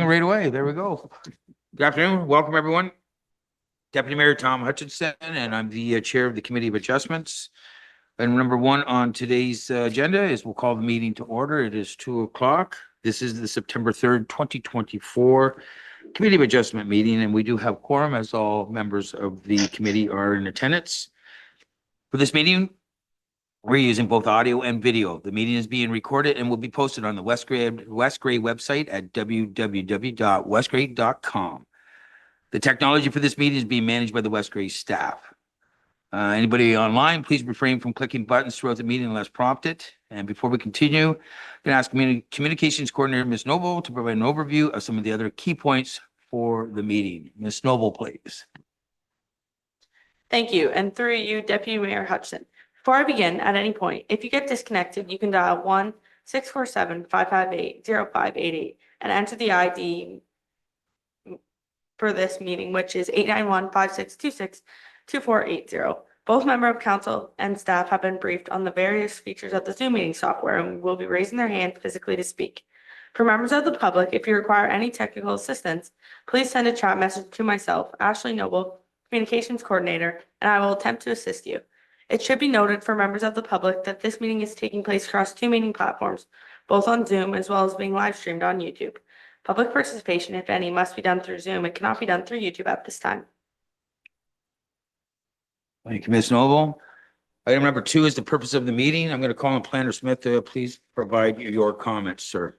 Right away. There we go. Good afternoon. Welcome, everyone. Deputy Mayor Tom Hutchinson, and I'm the Chair of the Committee of Adjustments. Item number one on today's agenda is we'll call the meeting to order. It is 2:00. This is the September 3rd, 2024 Committee of Adjustment meeting, and we do have quorum as all members of the committee are in attendance. For this meeting, we're using both audio and video. The meeting is being recorded and will be posted on the West Gray website at www.westgray.com. The technology for this meeting is being managed by the West Gray staff. Anybody online, please refrain from clicking buttons throughout the meeting unless prompted. And before we continue, I'm going to ask Communications Coordinator Ms. Noble to provide an overview of some of the other key points for the meeting. Ms. Noble, please. Thank you. And through you, Deputy Mayor Hutchinson. Before I begin, at any point, if you get disconnected, you can dial 1-647-558-0588 and enter the ID for this meeting, which is 891-5626-2480. Both member of council and staff have been briefed on the various features of the Zoom meeting software and will be raising their hand physically to speak. For members of the public, if you require any technical assistance, please send a chat message to myself, Ashley Noble, Communications Coordinator, and I will attempt to assist you. It should be noted for members of the public that this meeting is taking place across two meeting platforms, both on Zoom as well as being live streamed on YouTube. Public participation, if any, must be done through Zoom. It cannot be done through YouTube at this time. Thank you, Ms. Noble. Item number two is the purpose of the meeting. I'm going to call on Planner Smith to please provide your comments, sir.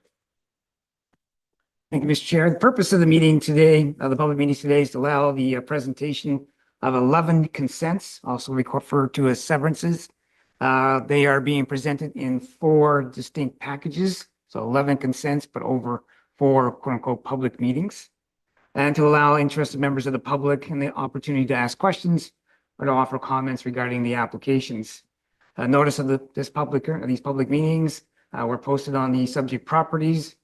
Thank you, Mr. Chair. The purpose of the meeting today, the public meeting today, is to allow the presentation of 11 consents, also referred to as severances. They are being presented in 4 distinct packages, so 11 consents, but over 4 quote-unquote public meetings, and to allow interested members of the public and the opportunity to ask questions or to offer comments regarding the applications. Notice of these public meetings were posted on the subject properties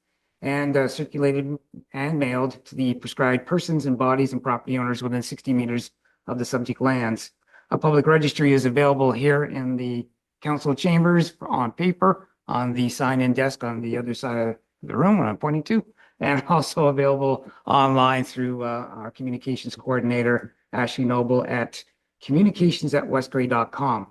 and circulated and mailed to the prescribed persons and bodies and property owners within 60 meters of the subject lands. A public registry is available here in the council chambers on paper on the sign-in desk on the other side of the room where I'm pointing to, and also available online through our communications coordinator, Ashley Noble, at communications@westgray.com.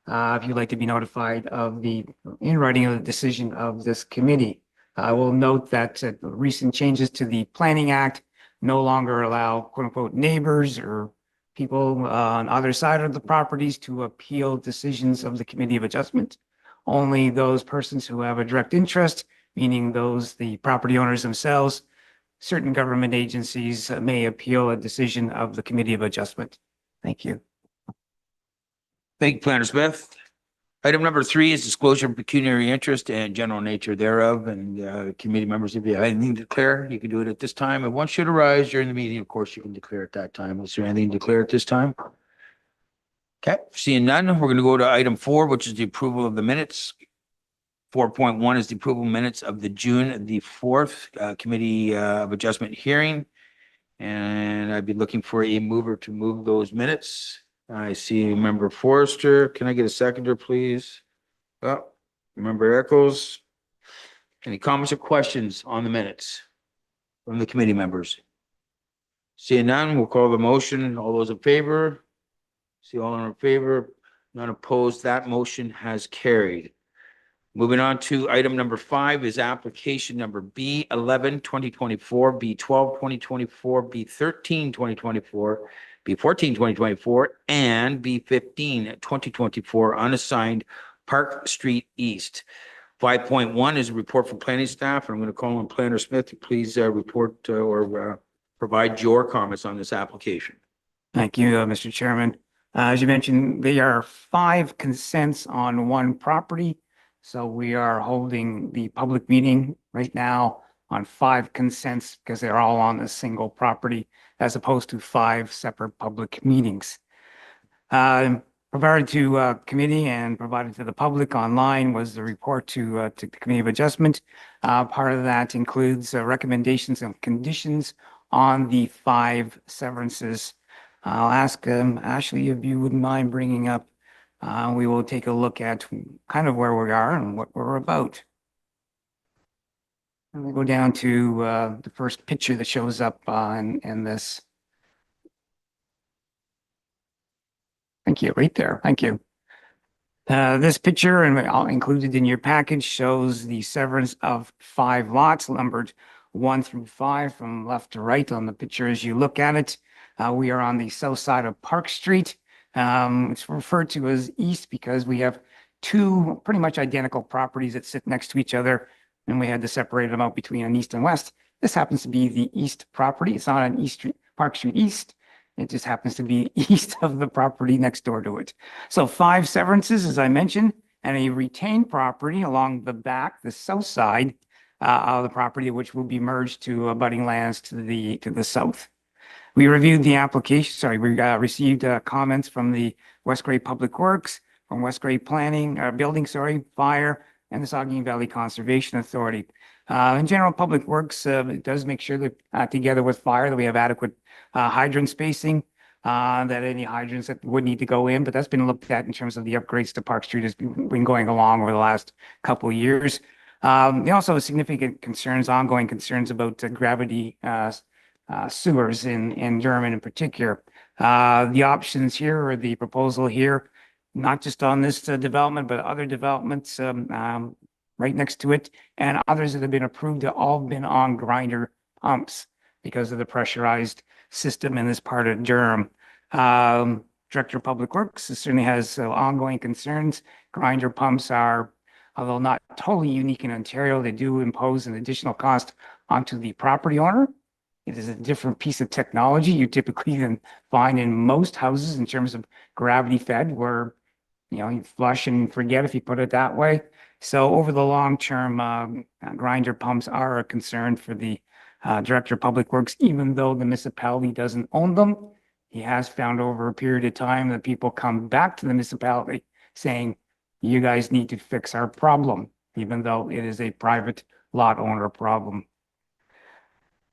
If you'd like to be notified of the in writing of the decision of this committee. I will note that recent changes to the Planning Act no longer allow quote unquote neighbors or people on either side of the properties to appeal decisions of the Committee of Adjustment. Only those persons who have a direct interest, meaning the property owners themselves, certain government agencies may appeal a decision of the Committee of Adjustment. Thank you. Thank you, Planner Smith. Item number 3 is disclosure of pecuniary interest and general nature thereof. And committee members, if you have anything to declare, you can do it at this time. If one should arise during the meeting, of course, you can declare at that time. Is there anything to declare at this time? Okay, seeing none, we're going to go to item 4, which is the approval of the minutes. 4.1 is the approval minutes of the June the 4th Committee of Adjustment hearing. And I'd be looking for a mover to move those minutes. I see Member Forrester. Can I get a seconder, please? Oh, Member Eccles. Any comments or questions on the minutes from the committee members? Seeing none, we'll call the motion. All those in favor? See all in favor, none opposed. That motion has carried. Moving on to item number 5 is application number B11 2024, B12 2024, B13 2024, B14 2024, and B15 2024 unassigned Park Street East. 5.1 is a report from planning staff, and I'm going to call on Planner Smith to please report or provide your comments on this application. Thank you, Mr. Chairman. As you mentioned, there are 5 consents on one property. So we are holding the public meeting right now on 5 consents because they're all on a single property as opposed to 5 separate public meetings. Provided to committee and provided to the public online was the report to the Committee of Adjustment. Part of that includes recommendations and conditions on the 5 severances. I'll ask Ashley if you wouldn't mind bringing up. We will take a look at kind of where we are and what we're about. We'll go down to the first picture that shows up in this. Thank you, right there. Thank you. This picture, and I'll include it in your package, shows the severance of 5 lots numbered 1 through 5 from left to right on the picture as you look at it. We are on the south side of Park Street. It's referred to as east because we have 2 pretty much identical properties that sit next to each other, and we had to separate them out between an east and west. This happens to be the east property. It's not on East Street, Park Street East. It just happens to be east of the property next door to it. So 5 severances, as I mentioned, and a retained property along the back, the south side of the property, which will be merged to abutting lands to the south. We reviewed the application, we received comments from the West Gray Public Works, from West Gray Planning, Fire, and the Saugeen Valley Conservation Authority. In general, Public Works, it does make sure that together with Fire, that we have adequate hydrant spacing, that any hydrants that would need to go in, but that's been looked at in terms of the upgrades to Park Street has been going along over the last couple of years. They also have significant concerns, ongoing concerns about gravity sewers in Durham in particular. The options here, or the proposal here, not just on this development, but other developments right next to it, and others that have been approved have all been on grinder pumps because of the pressurized system in this part of Durham. Director of Public Works certainly has ongoing concerns. Grinder pumps are, although not totally unique in Ontario, they do impose an additional cost onto the property owner. It is a different piece of technology you typically can find in most houses in terms of gravity fed, where you flush and forget, if you put it that way. So over the long term, grinder pumps are a concern for the Director of Public Works, even though the municipality doesn't own them. He has found over a period of time that people come back to the municipality saying, you guys need to fix our problem, even though it is a private lot owner problem.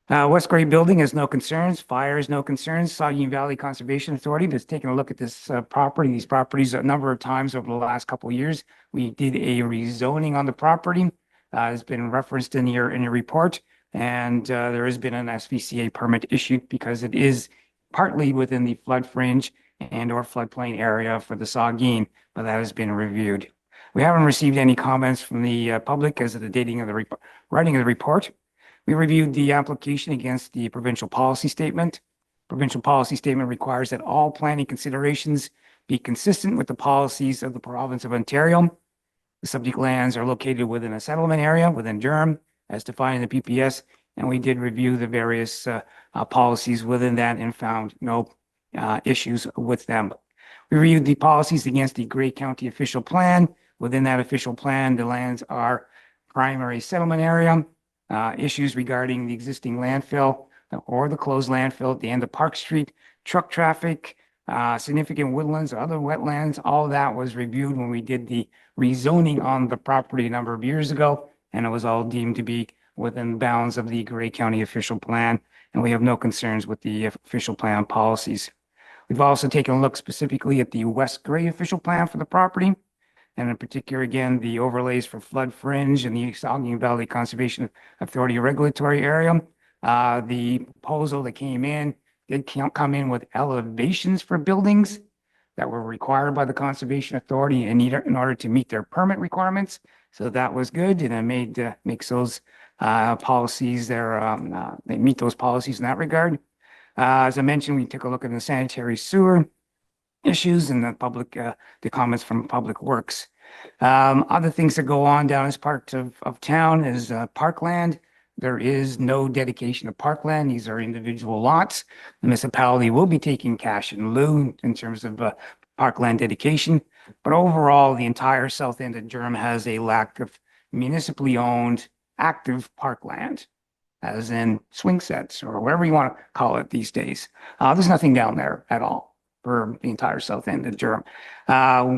West Gray Building has no concerns. Fire has no concerns. Saugeen Valley Conservation Authority has taken a look at this property, these properties a number of times over the last couple of years. We did a rezoning on the property. Has been referenced in your report, and there has been an SVCA permit issued because it is partly within the flood fringe and or floodplain area for the Saugeen, but that has been reviewed. We haven't received any comments from the public as of the dating of the writing of the report. We reviewed the application against the provincial policy statement. Provincial policy statement requires that all planning considerations be consistent with the policies of the province of Ontario. The subject lands are located within a settlement area within Durham, as defined in the PPS, and we did review the various policies within that and found no issues with them. We reviewed the policies against the Grey County official plan. Within that official plan, the lands are primary settlement area. Issues regarding the existing landfill or the closed landfill at the end of Park Street, truck traffic, significant woodlands, other wetlands, all of that was reviewed when we did the rezoning on the property a number of years ago, and it was all deemed to be within bounds of the Grey County official plan, and we have no concerns with the official plan policies. We've also taken a look specifically at the West Gray official plan for the property, and in particular, again, the overlays for flood fringe and the Saugeen Valley Conservation Authority regulatory area. The proposal that came in did come in with elevations for buildings that were required by the Conservation Authority in order to meet their permit requirements. So that was good, and it makes those policies there, they meet those policies in that regard. As I mentioned, we took a look at the sanitary sewer issues and the comments from Public Works. Other things that go on down as part of town is parkland. There is no dedication of parkland. These are individual lots. The municipality will be taking cash in lieu in terms of parkland dedication. But overall, the entire south end of Durham has a lack of municipally owned active parkland, as in swing sets or whatever you want to call it these days. There's nothing down there at all for the entire south end of Durham.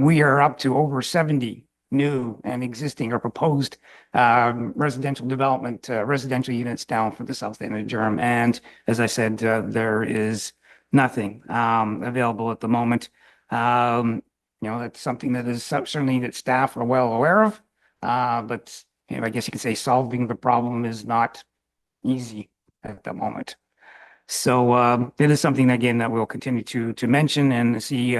We are up to over 70 new and existing or proposed residential development, residential units down for the south end of Durham. And as I said, there is nothing available at the moment. That's something that is certainly that staff are well aware of, but I guess you could say solving the problem is not easy at the moment. So it is something again that we'll continue to mention and see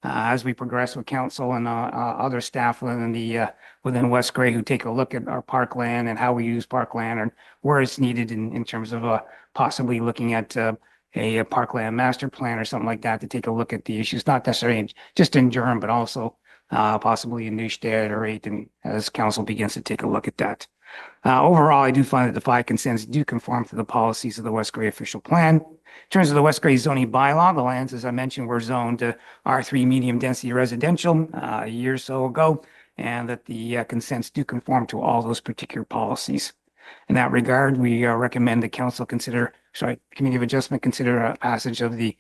as we progress with council and other staff within within West Gray who take a look at our parkland and how we use parkland and where it's needed in terms of possibly looking at a parkland master plan or something like that to take a look at the issues, not necessarily just in Durham, but also possibly in Neustadt or Ayton as council begins to take a look at that. Overall, I do find that the 5 consents do conform to the policies of the West Gray official plan. In terms of the West Gray zoning bylaw, the lands, as I mentioned, were zoned to R3 medium density residential a year or so ago, and that the consents do conform to all those particular policies. In that regard, we recommend the council Committee of Adjustment consider a passage of the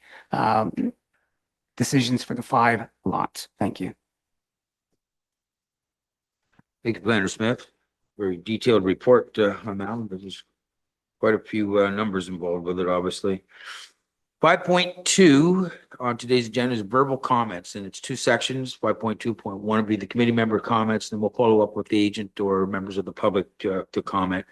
decisions for the 5 lots. Thank you. Thank you, Planner Smith. Very detailed report on that one. There's quite a few numbers involved with it, obviously. 5.2 on today's agenda is verbal comments, and it's 2 sections. 5.2.1 will be the committee member comments, and we'll follow up with the agent or members of the public to comment.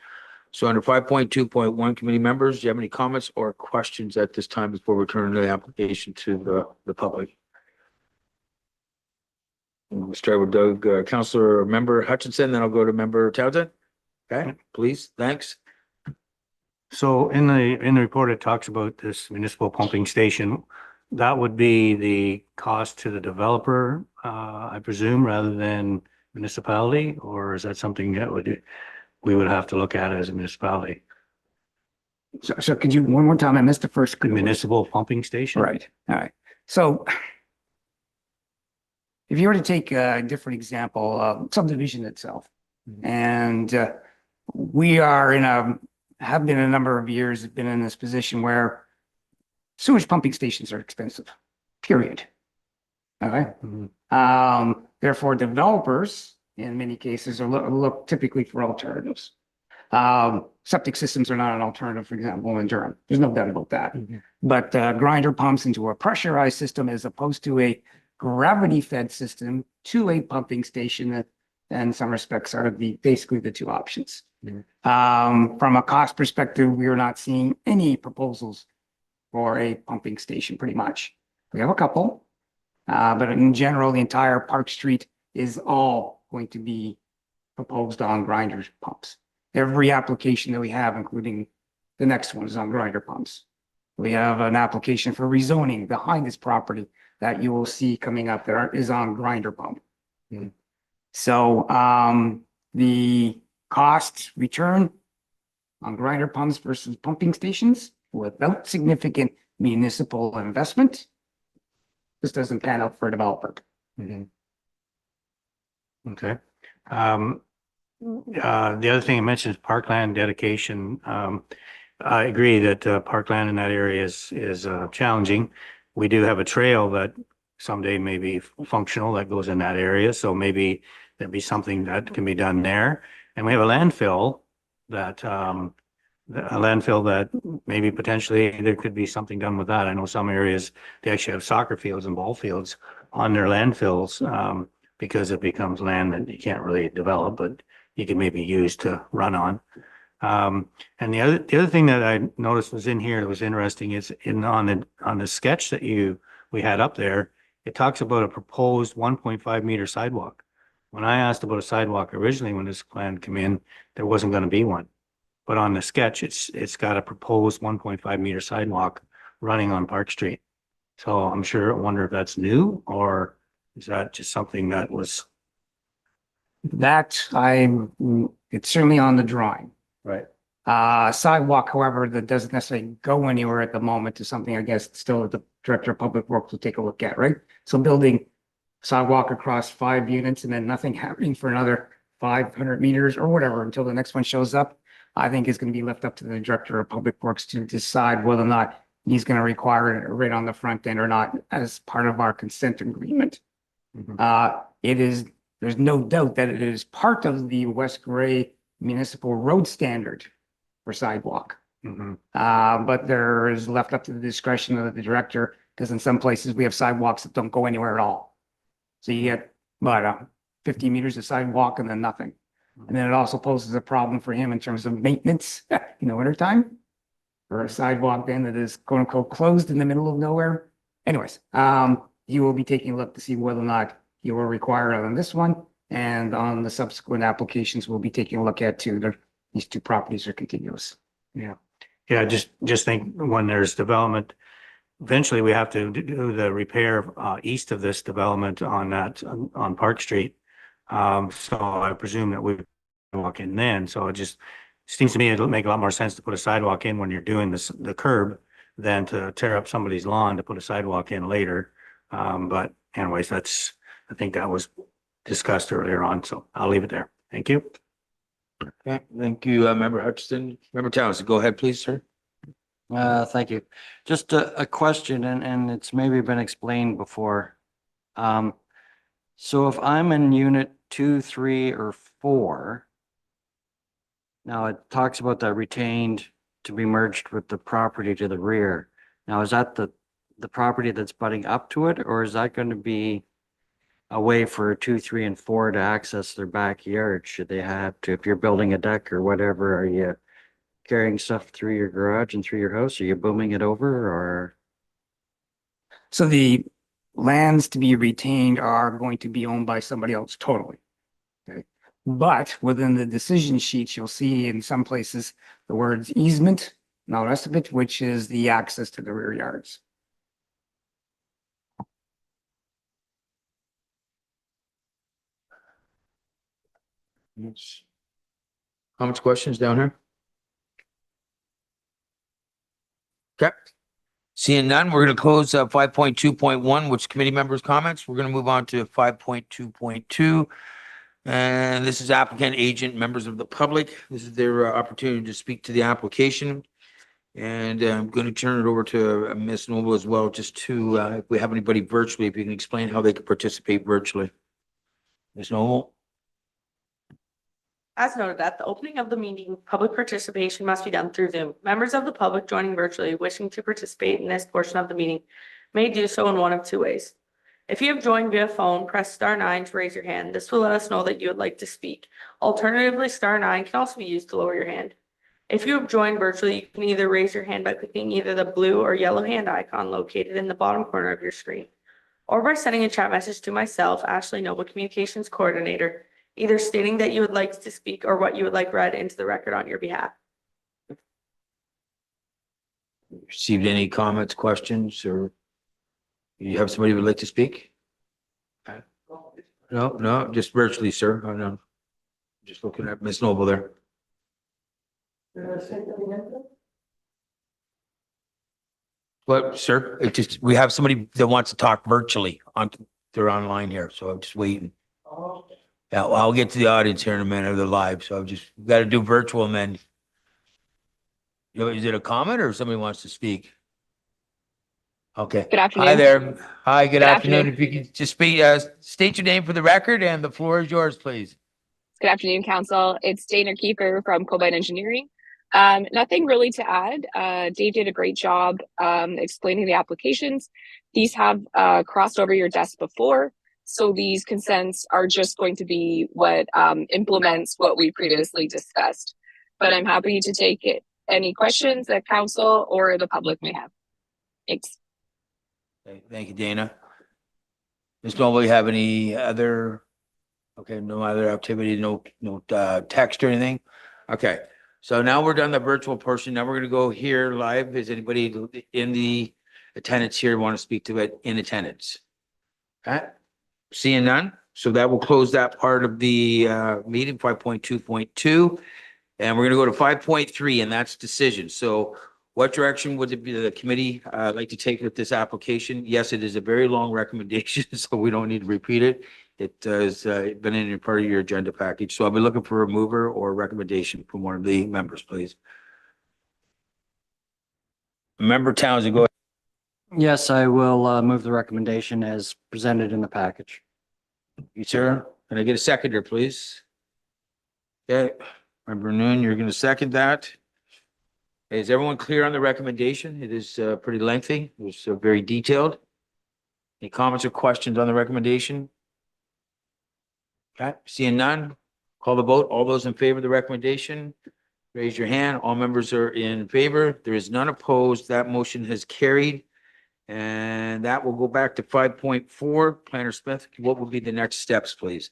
So under 5.2.1, committee members, do you have any comments or questions at this time before we turn the application to the public? We'll start with Doug, Councilor Member Hutchinson, then I'll go to Member Townsend. Okay, please, thanks. So in the report, it talks about this municipal pumping station. That would be the cost to the developer, I presume, rather than municipality, or is that something that we would have to look at as a municipality? So could you, one more time, I missed the first. The municipal pumping station? Right, all right. So if you were to take a different example, subdivision itself, and we are have been a number of years, been in this position where sewage pumping stations are expensive, period. Okay. Therefore, developers in many cases are look typically for alternatives. Septic systems are not an alternative, for example, in Durham. There's no doubt about that. But grinder pumps into a pressurized system as opposed to a gravity fed system to a pumping station that in some respects are basically the 2 options. From a cost perspective, we are not seeing any proposals for a pumping station pretty much. We have a couple, but in general, the entire Park Street is all going to be proposed on grinder pumps. Every application that we have, including the next one, is on grinder pumps. We have an application for rezoning behind this property that you will see coming up there is on grinder pump. So the cost return on grinder pumps versus pumping stations without significant municipal investment, this doesn't pan out for a developer. Okay. The other thing I mentioned is parkland dedication. I agree that parkland in that area is challenging. We do have a trail that someday may be functional that goes in that area. So maybe there'd be something that can be done there. And we have a landfill that maybe potentially there could be something done with that. I know some areas, they actually have soccer fields and ball fields on their landfills because it becomes land that you can't really develop, but you can maybe use to run on. And the other thing that I noticed was in here that was interesting is on the sketch that we had up there, it talks about a proposed 1.5 meter sidewalk. When I asked about a sidewalk originally, when this plan came in, there wasn't going to be one. But on the sketch, it's got a proposed 1.5 meter sidewalk running on Park Street. So I'm sure, I wonder if that's new, or is that just something that was? It's certainly on the drawing. Right. Sidewalk, however, that doesn't necessarily go anywhere at the moment is something I guess still the Director of Public Works will take a look at, right? So building sidewalk across 5 units and then nothing happening for another 500 meters or whatever until the next one shows up, I think is going to be left up to the Director of Public Works to decide whether or not he's going to require it right on the front end or not as part of our consent agreement. There's no doubt that it is part of the West Gray municipal road standard for sidewalk. But there is left up to the discretion of the director, because in some places we have sidewalks that don't go anywhere at all. So you get 50 meters of sidewalk and then nothing. And then it also poses a problem for him in terms of maintenance in the wintertime. For a sidewalk then that is quote unquote closed in the middle of nowhere. Anyways, he will be taking a look to see whether or not he will require it on this one. And on the subsequent applications, we'll be taking a look at too. These two properties are contiguous. Yeah, just think when there's development, eventually we have to do the repair east of this development on Park Street. So I presume that we walk in then. So it just seems to me it'll make a lot more sense to put a sidewalk in when you're doing the curb than to tear up somebody's lawn to put a sidewalk in later. But anyways, I think that was discussed earlier on, so I'll leave it there. Thank you. Okay, thank you, Member Hutchinson. Member Townsend, go ahead, please, sir. Thank you. Just a question and it's maybe been explained before. So if I'm in unit 2, 3, or 4, now it talks about that retained to be merged with the property to the rear. Now, is that the property that's butting up to it, or is that going to be a way for 2, 3, and 4 to access their backyard? Should they have to, if you're building a deck or whatever, are you carrying stuff through your garage and through your house? Are you booming it over or? So the lands to be retained are going to be owned by somebody else totally. Okay. But within the decision sheets, you'll see in some places the words easement and all the rest of it, which is the access to the rear yards. Yes. Comments, questions down here? Okay. Seeing none, we're going to close 5.2.1, which committee members' comments. We're going to move on to 5.2.2. And this is applicant, agent, members of the public. This is their opportunity to speak to the application. And I'm going to turn it over to Ms. Noble as well, just to, if we have anybody virtually, if you can explain how they can participate virtually. Ms. Noble? As noted, at the opening of the meeting, public participation must be done through Zoom. Members of the public joining virtually wishing to participate in this portion of the meeting may do so in one of two ways. If you have joined via phone, press *9 to raise your hand. This will let us know that you would like to speak. Alternatively, *9 can also be used to lower your hand. If you have joined virtually, you can either raise your hand by clicking either the blue or yellow hand icon located in the bottom corner of your screen, or by sending a chat message to myself, Ashley Noble, Communications Coordinator, either stating that you would like to speak or what you would like read into the record on your behalf. Received any comments, questions, or you have somebody who would like to speak? No, just virtually, sir. Oh, no. Just looking at Ms. Noble there. What, sir? It just, we have somebody that wants to talk virtually they're online here, so I'm just waiting. Yeah, well, I'll get to the audience here in a minute. They're live, so I've just got to do virtual and then. Is it a comment or somebody wants to speak? Okay. Good afternoon. Hi there. Hi, good afternoon. afternoon. If you could just speak, state your name for the record and the floor is yours, please. Good afternoon, Council. It's Dana Kiefer from Cobine Engineering. Nothing really to add. Dave did a great job explaining the applications. These have crossed over your desk before. So these consents are just going to be what implements what we previously discussed. But I'm happy to take any questions that Council or the public may have. Thanks. Okay, thank you, Dana. Ms. Noble, you have any other, okay, no other activity, no text or anything? Okay, so now we're done the virtual portion. Now we're gonna go here live. Is anybody in the attendance here want to speak to it in attendance? Okay, seeing none. So that will close that part of the meeting, 5.2.2. And we're gonna go to 5.3, and that's decision. So what direction would the committee like to take with this application? Yes, it is a very long recommendation, so we don't need to repeat it. It has been in part of your agenda package. So I'll be looking for a mover or a recommendation from one of the members, please. Member Townsend, go ahead. Yes, I will move the recommendation as presented in the package. You, sir. Can I get a seconder, please? Okay, Member Noon, you're going to second that. Is everyone clear on the recommendation? It is pretty lengthy. It was very detailed. Any comments or questions on the recommendation? Okay, seeing none, Call the vote. All those in favor of the recommendation, raise your hand. All members are in favor. There is none opposed. That motion has carried. And that will go back to 5.4. Planner Smith, what will be the next steps, please?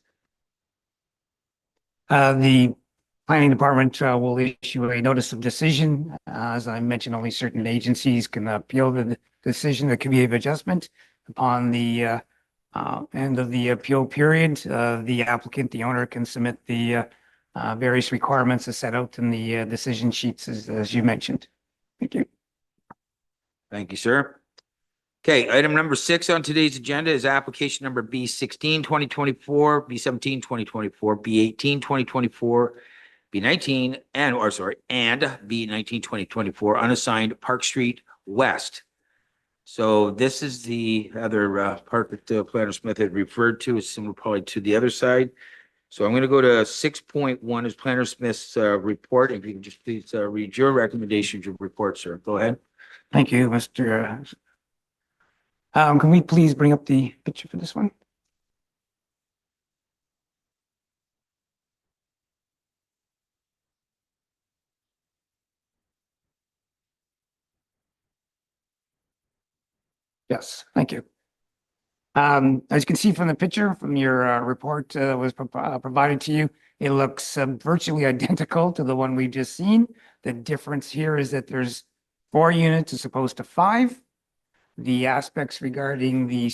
The planning department will issue a notice of decision. As I mentioned, only certain agencies can appeal the decision, the committee of adjustment. Upon the end of the appeal period, the applicant, the owner can submit the various requirements as set out in the decision sheets as you mentioned. Thank you. Thank you, sir. Okay, item number 6 on today's agenda is application number B16, 2024, B17, 2024, B18, 2024, B19, and B19, 2024, unassigned Park Street West. So this is the other part that Planner Smith had referred to. It's similar probably to the other side. So I'm going to go to 6.1 is Planner Smith's report. If you can just please read your recommendations, your report, sir. Go ahead. Thank you, Mr. Can we please bring up the picture for this one? Yes, thank you. As you can see from the picture from your report was provided to you, it looks virtually identical to the one we've just seen. The difference here is that there's 4 units as opposed to 5. The aspects regarding the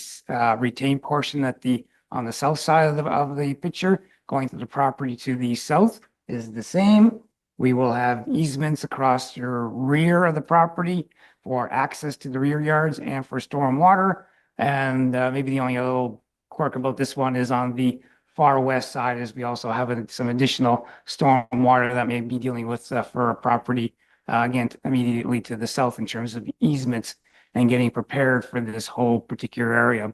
retained portion on the south side of the picture going to the property to the south is the same. We will have easements across your rear of the property for access to the rear yards and for storm water. And maybe the only other quirk about this one is on the far west side is we also have some additional storm water that may be dealing with for a property again immediately to the south in terms of easements and getting prepared for this whole particular area.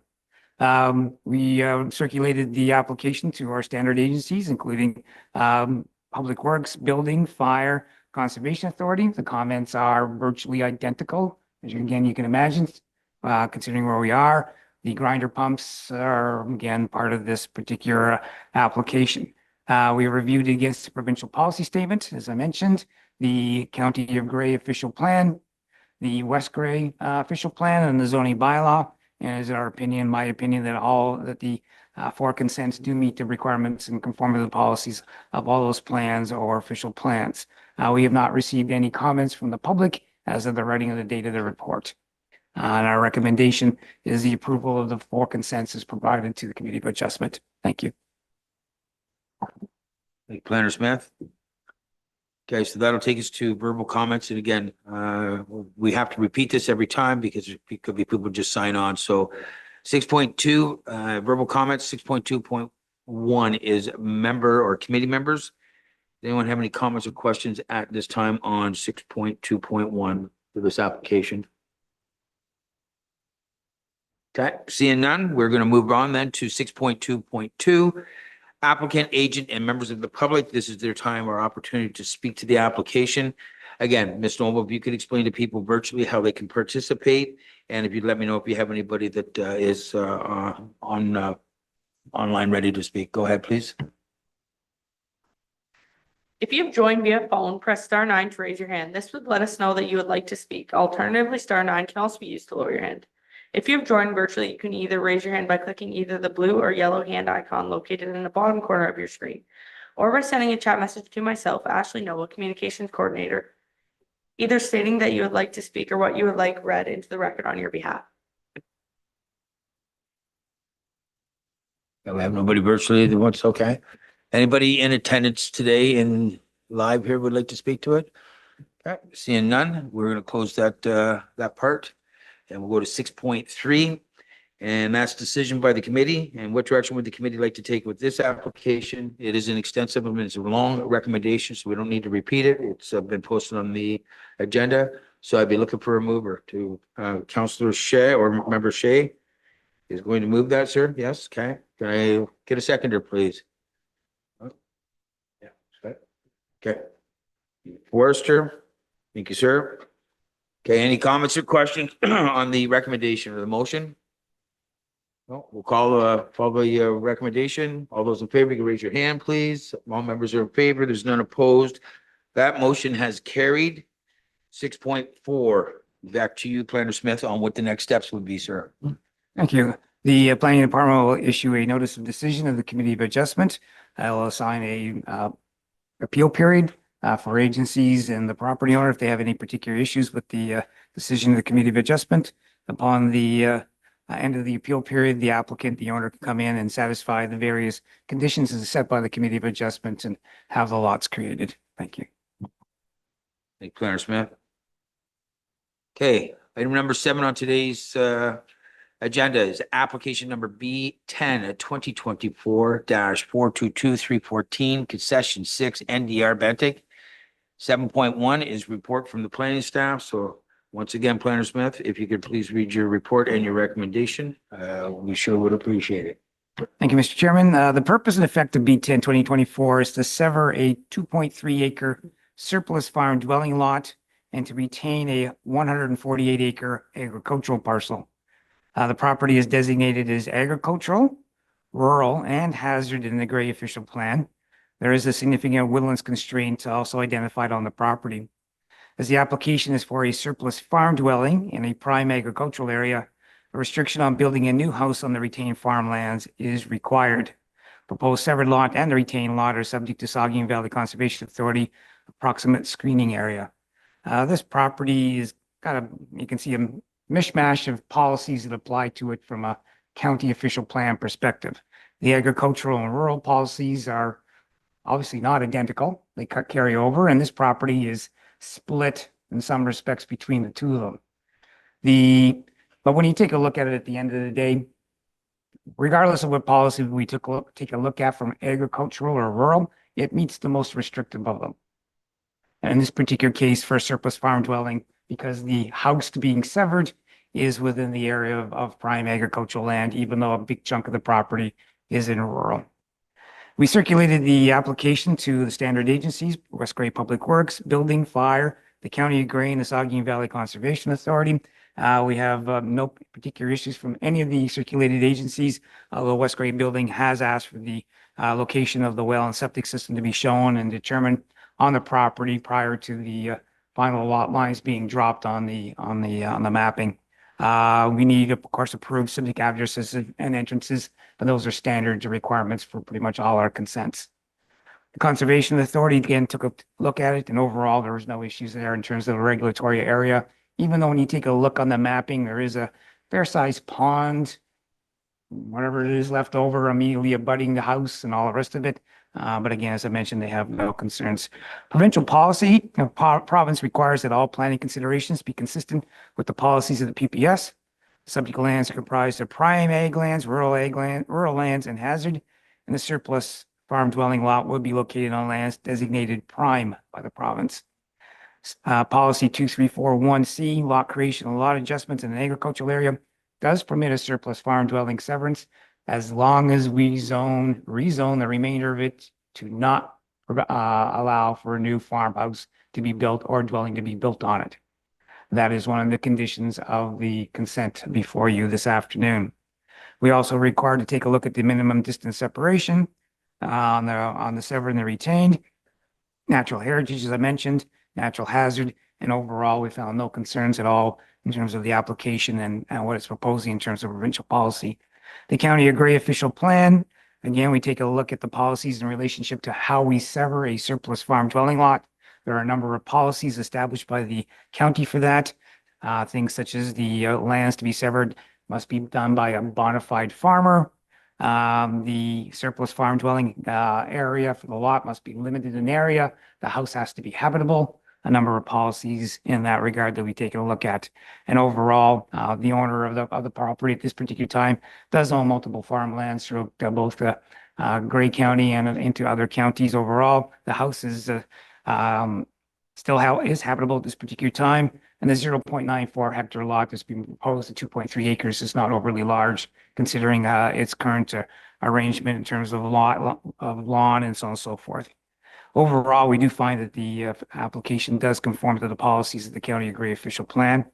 We circulated the application to our standard agencies, including Public Works, Building, Fire, Conservation Authority. The comments are virtually identical, as you can imagine, considering where we are. The grinder pumps are, again, part of this particular application. We reviewed against the provincial policy statement, as I mentioned, the County of Grey official plan, the West Grey official plan, and the zoning bylaw. And it is our opinion, my opinion, that the 4 consents do meet the requirements and conform to the policies of all those plans or official plans. We have not received any comments from the public as of the writing of the date of the report. And our recommendation is the approval of the 4 consents as provided to the Committee of Adjustment. Thank you. Thank you, Planner Smith. Okay, so that'll take us to verbal comments. And again, we have to repeat this every time because it could be people just sign on. So 6.2, verbal comments. 6.2.1 is member or committee members. Does anyone have any comments or questions at this time on 6.2.1 for this application? Okay, seeing none, we're going to move on then to 6.2.2. Applicant, agent, and members of the public. This is their time or opportunity to speak to the application. Again, Ms. Noble, if you could explain to people virtually how they can participate, and if you'd let me know if you have anybody that is online ready to speak. Go ahead, please. If you have joined via phone, press *9 to raise your hand. This would let us know that you would like to speak. Alternatively, *9 can also be used to lower your hand. If you have joined virtually, you can either raise your hand by clicking either the blue or yellow hand icon located in the bottom corner of your screen, or by sending a chat message to myself, Ashley Noble, Communications Coordinator, either stating that you would like to speak or what you would like read into the record on your behalf. We have nobody virtually that wants, okay. Anybody in attendance today in live here would like to speak to it? Okay, seeing none, we're going to close that part. And we'll go to 6.3, and that's decision by the committee. And what direction would the committee like to take with this application? It is an extensive, it's a long recommendation, so we don't need to repeat it. It's been posted on the agenda. So I'd be looking for a mover to Councillor Shea or Member Shea is going to move that, sir. Yes, okay. Can I get a seconder, please? Yeah. Okay. Forrester, thank you, sir. Okay, any comments or questions on the recommendation or the motion? No, we'll follow the recommendation. All those in favor, you can raise your hand, please. All members are in favor. There's none opposed. That motion has carried. 6.4, back to you, Planner Smith, on what the next steps would be, sir. Thank you. The planning department will issue a notice of decision of the Committee of Adjustment. I will assign a appeal period for agencies and the property owner if they have any particular issues with the decision of the Committee of Adjustment. Upon the end of the appeal period, the applicant, the owner can come in and satisfy the various conditions as set by the Committee of Adjustment and have the lots created. Thank you. Thank you, Planner Smith. Okay, item number 7 on today's agenda is application number B10 at 2024-422314, concession 6 NDR Bentic. 7.1 is report from the planning staff. So once again, Planner Smith, if you could please read your report and your recommendation, we sure would appreciate it. Thank you, Mr. Chairman. The purpose and effect of B10 2024 is to sever a 2.3 acre surplus farm dwelling lot and to retain a 148 acre agricultural parcel. The property is designated as agricultural, rural, and hazard in the Gray official plan. There is a significant woodlands constraint also identified on the property. As the application is for a surplus farm dwelling in a prime agricultural area, a restriction on building a new house on the retained farmlands is required. Proposed severed lot and the retained lot are subject to Saugeen Valley Conservation Authority approximate screening area. This property is you can see a mishmash of policies that apply to it from a county official plan perspective. The agricultural and rural policies are obviously not identical. They carry over, and this property is split in some respects between the two of them. But when you take a look at it at the end of the day, regardless of what policy we take a look at from agricultural or rural, it meets the most restrictive of them. And in this particular case for a surplus farm dwelling, because the house being severed is within the area of prime agricultural land, even though a big chunk of the property is in rural. We circulated the application to the standard agencies, West Gray Public Works, Building, Fire, the County of Gray, and the Saugeen Valley Conservation Authority. We have no particular issues from any of the circulated agencies, although West Gray Building has asked for the location of the well and septic system to be shown and determined on the property prior to the final lot lines being dropped on the mapping. We need, of course, approved civic addresses and entrances, but those are standard requirements for pretty much all our consents. The Conservation Authority again took a look at it, and overall there was no issues there in terms of the regulatory area. Even though when you take a look on the mapping, there is a fair-sized pond, whatever it is left over immediately abutting the house and all the rest of it. But again, as I mentioned, they have no concerns. Provincial policy of province requires that all planning considerations be consistent with the policies of the PPS. Subject lands are comprised of prime ag lands, rural lands, and hazard. And the surplus farm dwelling lot would be located on lands designated prime by the province. Policy 2341C, lot creation and lot adjustments in an agricultural area, does permit a surplus farm dwelling severance as long as we rezone the remainder of it to not allow for a new farmhouse to be built or dwelling to be built on it. That is one of the conditions of the consent before you this afternoon. We also required to take a look at the minimum distance separation on the severed and the retained, natural heritage, as I mentioned, natural hazard, and overall we found no concerns at all in terms of the application and what it's proposing in terms of provincial policy. The County of Gray official plan, again, we take a look at the policies in relationship to how we sever a surplus farm dwelling lot. There are a number of policies established by the county for that. Things such as the lands to be severed must be done by a bona fide farmer. The surplus farm dwelling area for the lot must be limited in area. The house has to be habitable. A number of policies in that regard that we've taken a look at. And overall, the owner of the property at this particular time does own multiple farmlands through both Gray County and into other counties. Overall, the house is still is habitable at this particular time, and the 0.94 hectare lot that's being proposed at 2.3 acres is not overly large, considering its current arrangement in terms of lawn and so on and so forth. Overall, we do find that the application does conform to the policies of the County of Gray official plan.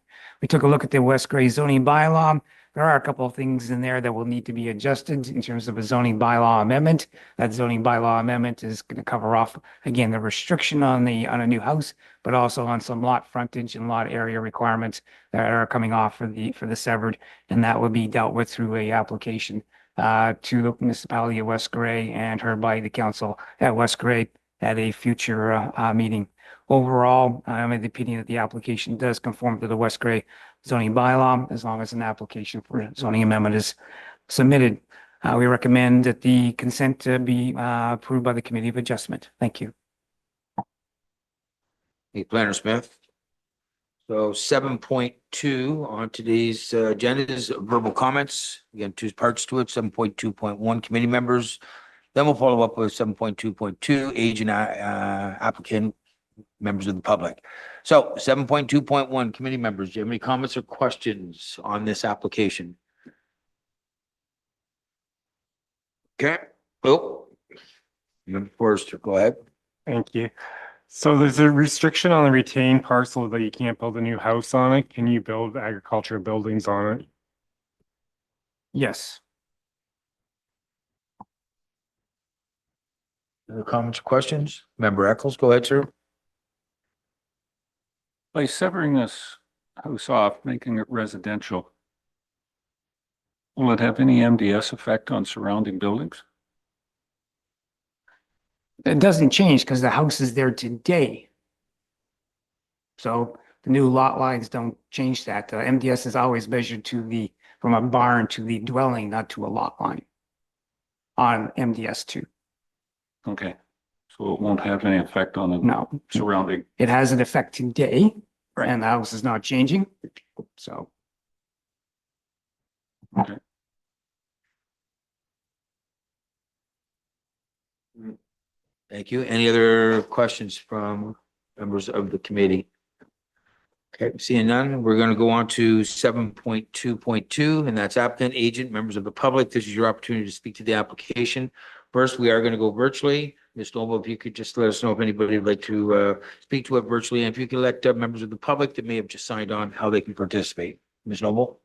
We took a look at the West Gray zoning bylaw. There are a couple of things in there that will need to be adjusted in terms of a zoning bylaw amendment. That zoning bylaw amendment is going to cover off, again, the restriction on a new house, but also on some lot frontage and lot area requirements that are coming off for the severed. And that will be dealt with through a application to the municipality of West Gray and heard by the council at West Gray at a future meeting. Overall, I'm of the opinion that the application does conform to the West Gray zoning bylaw as long as an application for zoning amendment is submitted. We recommend that the consent be approved by the Committee of Adjustment. Thank you. Thank you, Planner Smith. So 7.2 on today's agenda is verbal comments. Again, two parts to it, 7.2.1 committee members. Then we'll follow up with 7.2.2 agent applicant members of the public. So 7.2.1 committee members, do you have any comments or questions on this application? Okay, Bill. Member Forrester, go ahead. Thank you. So there's a restriction on the retained parcel that you can't build a new house on it. Can you build agricultural buildings on it? Yes. Other comments or questions? Member Eccles, go ahead, sir. By severing this house off, making it residential, will it have any MDS effect on surrounding buildings? It doesn't change because the house is there today. So the new lot lines don't change that. The MDS is always measured from a barn to the dwelling, not to a lot line on MDS 2. Okay, so it won't have any effect on the No, surrounding. it has an effect today Right. and the house is not changing. So. Okay. Thank you. Any other questions from members of the committee? Okay, seeing none, we're going to go on to 7.2.2, and that's applicant, agent, members of the public. This is your opportunity to speak to the application. First, we are going to go virtually. Ms. Noble, if you could just let us know if anybody would like to speak to it virtually, and if you could let members of the public that may have just signed on, how they can participate. Ms. Noble?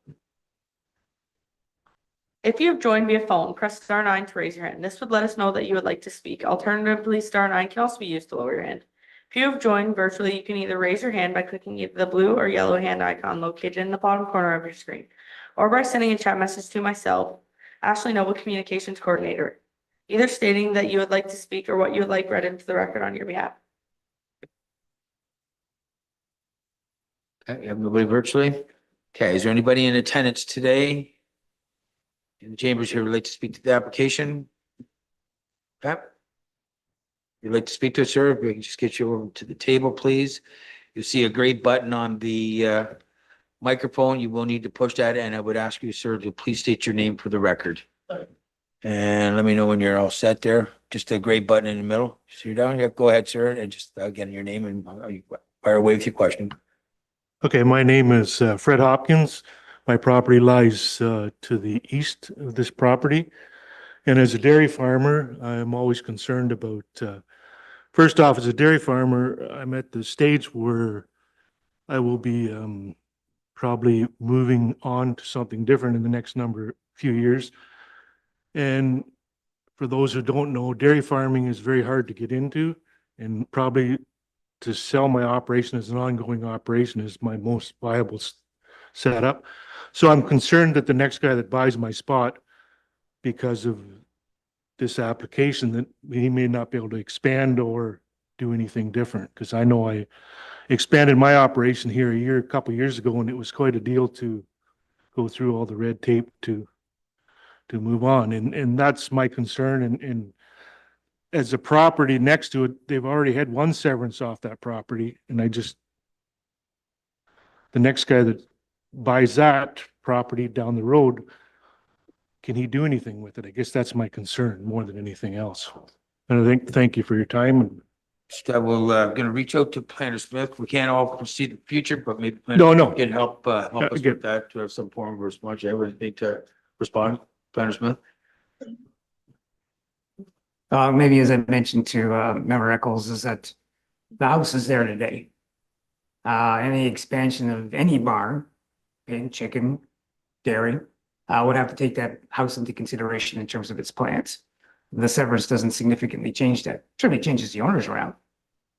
If you have joined via phone, press star 9 to raise your hand. This would let us know that you would like to speak. Alternatively, star 9 can also be used to lower your hand. If you have joined virtually, you can either raise your hand by clicking either the blue or yellow hand icon located in the bottom corner of your screen, or by sending a chat message to myself, Ashley Noble, Communications Coordinator, either stating that you would like to speak or what you would like read into the record on your behalf. Okay, you have nobody virtually? Okay, is there anybody in attendance today in the chambers here who would like to speak to the application? Okay. You'd like to speak to it, sir? If we can just get you over to the table, please. You'll see a gray button on the microphone. You will need to push that, and I would ask you, sir, to please state your name for the record. And let me know when you're all set there. Just a gray button in the middle. So you're down. Yeah, go ahead, sir, and just again your name and fire away with your question. Okay, my name is Fred Hopkins. My property lies to the east of this property. And as a dairy farmer, I'm always concerned about, first off, as a dairy farmer, I'm at the stage where I will be probably moving on to something different in the next few years. And for those who don't know, dairy farming is very hard to get into, and probably to sell my operation as an ongoing operation is my most viable setup. So I'm concerned that the next guy that buys my spot, because of this application, that he may not be able to expand or do anything different. Because I know I expanded my operation here a couple of years ago, and it was quite a deal to go through all the red tape to move on. And that's my concern. And as a property next to it, they've already had one severance off that property. And the next guy that buys that property down the road, can he do anything with it? I guess that's my concern more than anything else. And I thank you for your time. So we'll going to reach out to Planner Smith. We can't all proceed in the future, but maybe No, no. can help us Again. with that to have some form of response. Everyone need to respond, Planner Smith. Maybe as I mentioned to Member Eccles, is that the house is there today. Any expansion of any barn, pig, chicken, dairy, would have to take that house into consideration in terms of its plans. The severance doesn't significantly change that. Certainly changes the owners around,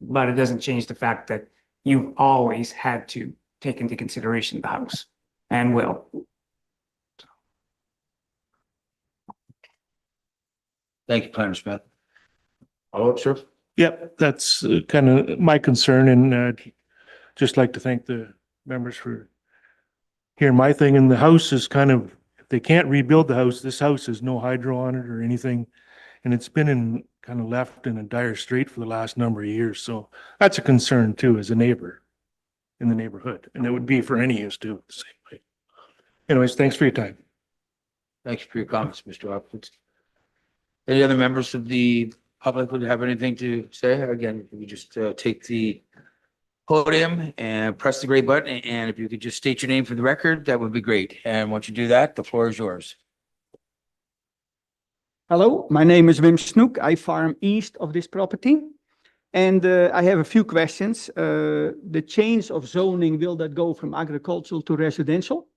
but it doesn't change the fact that you've always had to take into consideration the house and will. Thank you, Planner Smith. Follow-up, sir? Yep, that's kind of my concern, and just like to thank the members for hearing my thing. And the house is kind of, if they can't rebuild the house, this house has no hydro on it or anything. And it's been kind of left in a dire strait for the last number of years. So that's a concern too, as a neighbor in the neighborhood. And it would be for any use too, the same way. Anyways, thanks for your time. Thank you for your comments, Mr. Hopkins. Any other members of the public would have anything to say? Again, if you just take the podium and press the gray button, and if you could just state your name for the record, that would be great. And once you do that, the floor is yours. Hello, my name is Wim Snoek. I farm east of this property. And I have a few questions. The change of zoning, will that go from agricultural to residential?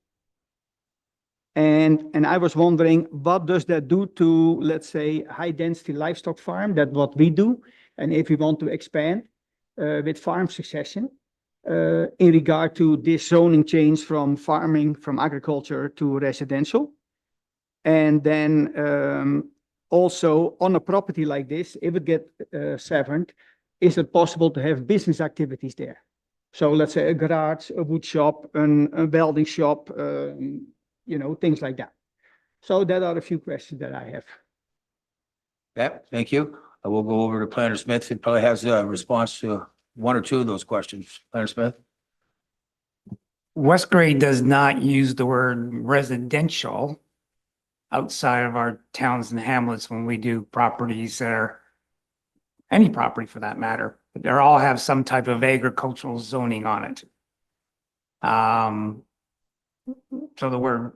And I was wondering, what does that do to, let's say, high density livestock farm? That's what we do. And if we want to expand with farm succession in regard to this zoning change from farming, from agriculture to residential. And then also on a property like this, if it gets severed, is it possible to have business activities there? So let's say a garage, a wood shop, a welding shop, you know, things like that. So that are a few questions that I have. Yeah, thank you. I will go over to Planner Smith, who probably has a response to one or two of those questions. Planner Smith? Westgrade does not use the word residential outside of our towns and hamlets when we do properties that are, any property for that matter, they all have some type of agricultural zoning on it. So the word,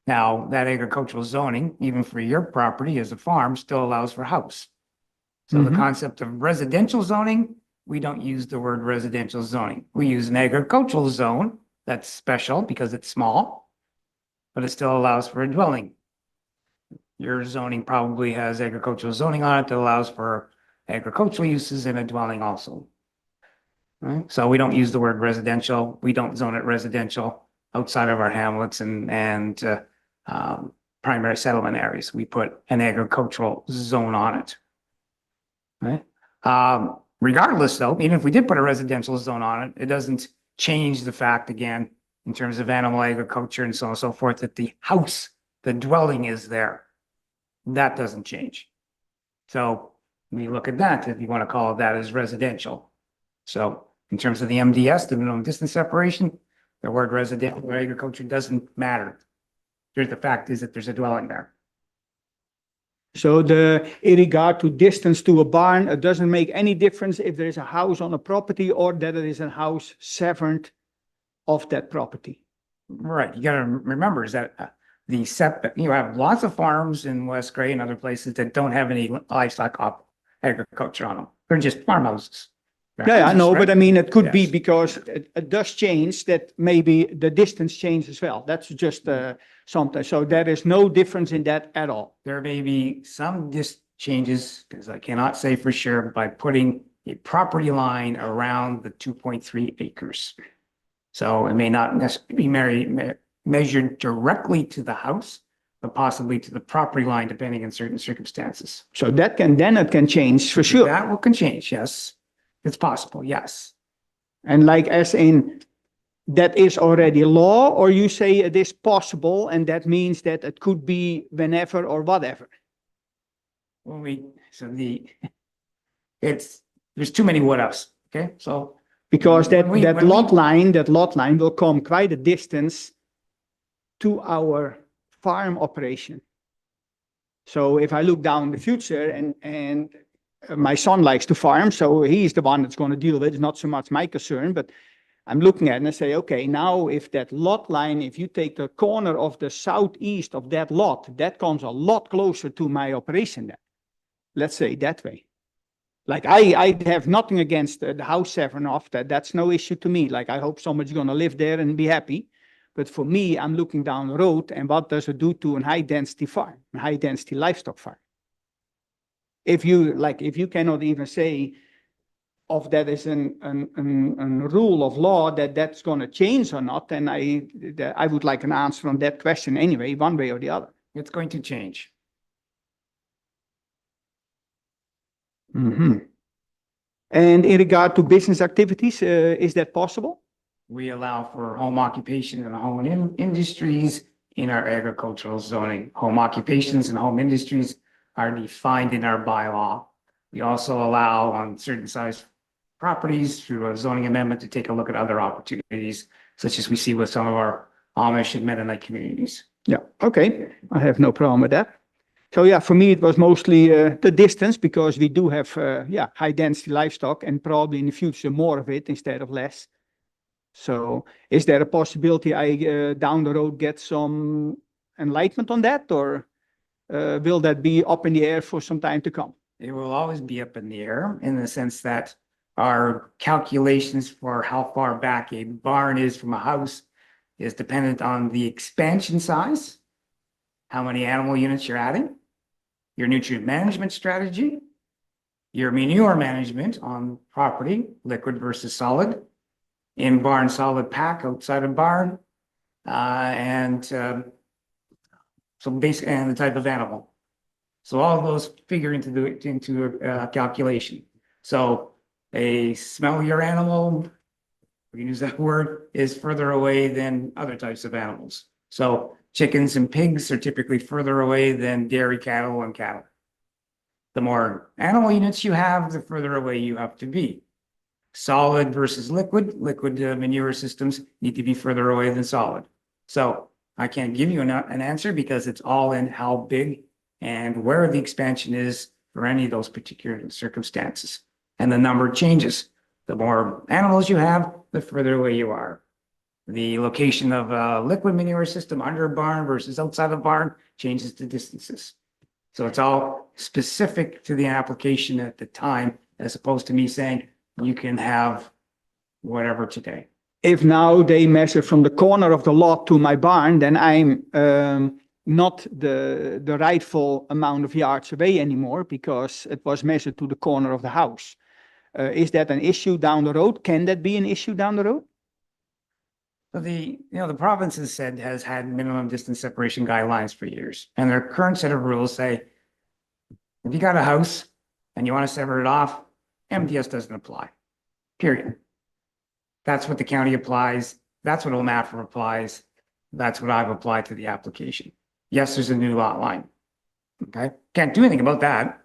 now that agricultural zoning, even for your property as a farm, still allows for house. So the concept of residential zoning, we don't use the word residential zoning. We use an agricultural zone that's special because it's small, but it still allows for a dwelling. Your zoning probably has agricultural zoning on it that allows for agricultural uses in a dwelling also. Right? So we don't use the word residential. We don't zone it residential outside of our hamlets and primary settlement areas. We put an agricultural zone on it. Right? Regardless though, even if we did put a residential zone on it, it doesn't change the fact again, in terms of animal agriculture and so on and so forth, that the house, the dwelling is there. That doesn't change. So we look at that, if you want to call that as residential. So in terms of the MDS, the minimum distance separation, the word residential or agriculture doesn't matter. The fact is that there's a dwelling there. So in regard to distance to a barn, it doesn't make any difference if there is a house on a property or that it is a house severed of that property. Right. You got to remember is that you have lots of farms in Westgrade and other places that don't have any livestock agriculture on them. They're just farmhouses. Yeah, I know, but I mean, it could be Yes. because it does change that maybe the distance changes as well. That's just something. So there is no difference in that at all. There may be some changes, because I cannot say for sure, by putting a property line around the 2.3 acres. So it may not necessarily be measured directly to the house, but possibly to the property line, depending on certain circumstances. So that it can change for sure. That can change, yes. It's possible, yes. And like as in, that is already law, or you say it is possible and that means that it could be whenever or whatever? There's too many what ifs, okay? So. Because that When we- lot line will come quite a distance to our farm operation. So if I look down the future and my son likes to farm, so he's the one that's going to deal with it. It's not so much my concern, but I'm looking at it and I say, okay, now if that lot line, if you take the corner of the southeast of that lot, that comes a lot closer to my operation then. Let's say that way. Like I have nothing against the house severing off that. That's no issue to me. Like I hope somebody's going to live there and be happy. But for me, I'm looking down the road and what does it do to a high density farm, a high density livestock farm? If you cannot even say of that is an rule of law that's going to change or not, then I would like an answer on that question anyway, one way or the other. It's going to change. And in regard to business activities, is that possible? We allow for home occupation and home industries in our agricultural zoning. Home occupations and home industries are defined in our bylaw. We also allow on certain size properties through a zoning amendment to take a look at other opportunities, such as we see with some of our Amish and Mennonite communities. Yeah, okay, I have no problem with that. So yeah, for me, it was mostly the distance because we do have, high density livestock and probably in the future more of it instead of less. So is there a possibility I down the road get some enlightenment on that, or will that be up in the air for some time to come? It will always be up in the air in the sense that our calculations for how far back a barn is from a house is dependent on the expansion size, how many animal units you're adding, your nutrient management strategy, your manure management on property, liquid versus solid, in barn solid pack, outside of barn, and so basically, and the type of animal. So all of those figure into a calculation. So a smellier animal, we can use that word, is further away than other types of animals. So chickens and pigs are typically further away than dairy cattle and cattle. The more animal units you have, the further away you have to be. Solid versus liquid manure systems need to be further away than solid. So I can't give you an answer because it's all in how big and where the expansion is for any of those particular circumstances. And the number changes. The more animals you have, the further away you are. The location of a liquid manure system under a barn versus outside of a barn changes the distances. So it's all specific to the application at the time, as opposed to me saying you can have whatever today. If now they measure from the corner of the lot to my barn, then I'm not the rightful amount of yards away anymore because it was measured to the corner of the house. Is that an issue down the road? Can that be an issue down the road? So the province has had minimum distance separation guidelines for years, and their current set of rules say, if you got a house and you want to sever it off, MDS doesn't apply, period. That's what the county applies. That's what OMAFRA applies. That's what I've applied to the application. Yes, there's a new lot line. Okay, can't do anything about that.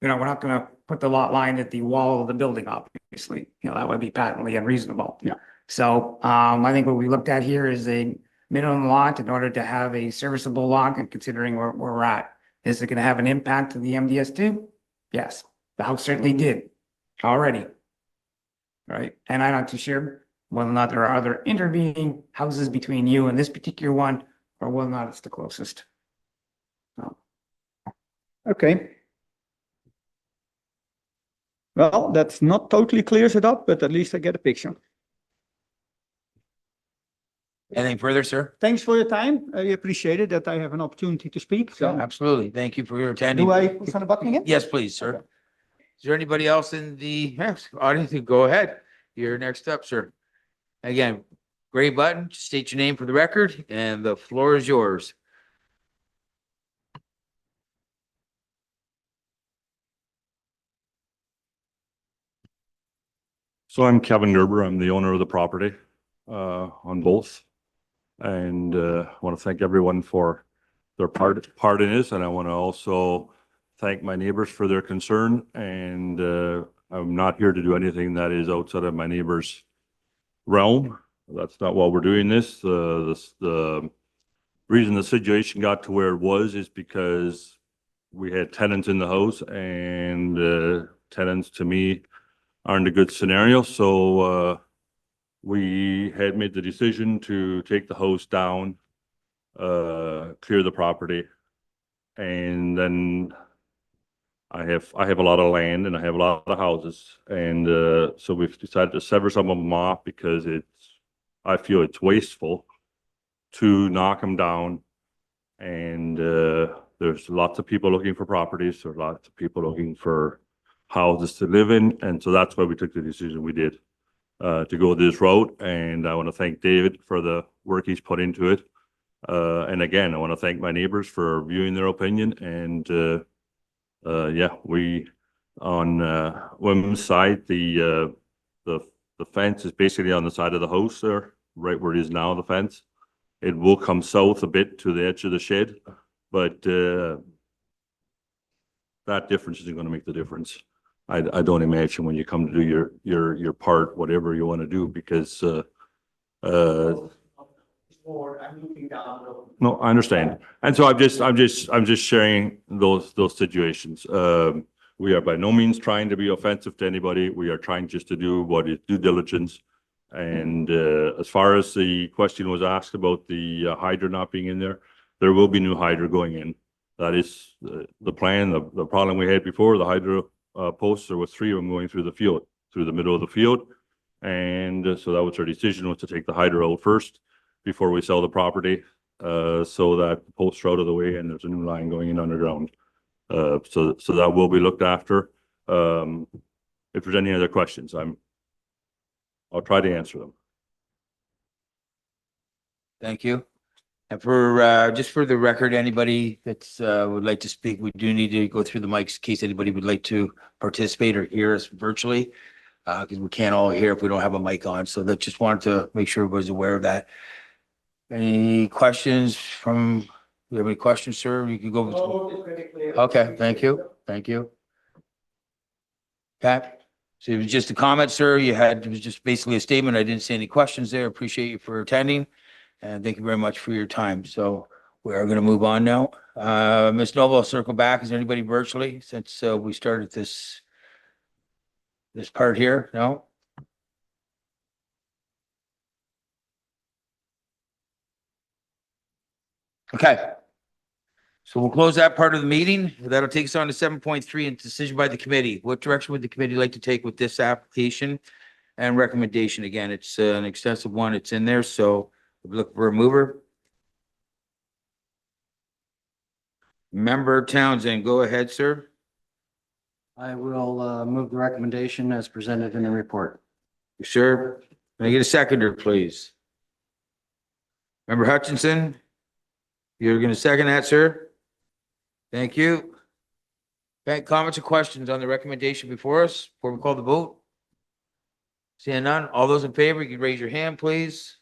We're not going to put the lot line at the wall of the building, obviously. That would be patently unreasonable. Yeah. So I think what we looked at here is a minimum lot in order to have a serviceable lot, and considering where we're at. Is it going to have an impact to the MDS2? Yes, the house certainly did already. Right, and I'm not too sure whether or not there are other intervening houses between you and this particular one, or whether or not it's the closest. Okay. Well, that's not totally clears it up, but at least I get a picture. Anything further, sir? Thanks for your time. I appreciate it that I have an opportunity to speak. So Absolutely. Thank you for your attending. do I push on the button again? Yes, please, sir. Is there anybody else in the audience? Go ahead. You're next up, sir. Again, gray button, state your name for the record, and the floor is yours. So I'm Kevin Gerber. I'm the owner of the property on both. And I want to thank everyone for their part in this. And I want to also thank my neighbors for their concern. And I'm not here to do anything that is outside of my neighbor's realm. That's not why we're doing this. The reason the situation got to where it was is because we had tenants in the house, and tenants to me aren't a good scenario. So we had made the decision to take the house down, clear the property, and then I have a lot of land and I have a lot of houses, and so we've decided to sever some of them off because I feel it's wasteful to knock them down. And there's lots of people looking for properties. There's lots of people looking for houses to live in. And so that's why we took the decision we did to go this route. And I want to thank David for the work he's put into it. And again, I want to thank my neighbors for viewing their opinion. And yeah, we on women's side, the fence is basically on the side of the house there, right where it is now, the fence. It will come south a bit to the edge of the shed, but that difference isn't going to make the difference. I don't imagine when you come to do your part, whatever you want to do, because no, I understand. And so I'm just sharing those situations. We are by no means trying to be offensive to anybody. We are trying just to do what is due diligence. And as far as the question was asked about the hydro not being in there, there will be new hydro going in. That is the plan. The problem we had before, the hydro posts, there was 3 of them going through the field, through the middle of the field. And so that was our decision, was to take the hydro out first before we sell the property, so that the posts are out of the way and there's a new line going in underground. So that will be looked after. If there's any other questions, I'll try to answer them. Thank you. And for, just for the record, anybody that's, would like to speak, we do need to go through the mics in case anybody would like to participate or hear us virtually. Because we can't all hear if we don't have a mic on. So that just wanted to make sure everybody's aware of that. Any questions from, do you have any questions, sir? You can go. Okay, thank you. Thank you. Okay. So it was just a comment, sir. It was just basically a statement. I didn't see any questions there. Appreciate you for attending. And thank you very much for your time. So we are going to move on now. Ms. Noble, I'll circle back. Is there anybody virtually since we started this part here? No? Okay. So we'll close that part of the meeting. That'll take us on to 7.3 and decision by the committee. What direction would the committee like to take with this application and recommendation? Again, it's an extensive one. It's in there. So we look for a mover. Member Townsend, go ahead, sir. I will move the recommendation as presented in the report. Sure. Can I get a seconder, please? Member Hutchinson? You're going to second that, sir? Thank you. Okay, comments or questions on the recommendation before us before we call the vote? Seeing none, all those in favor, you can raise your hand, please.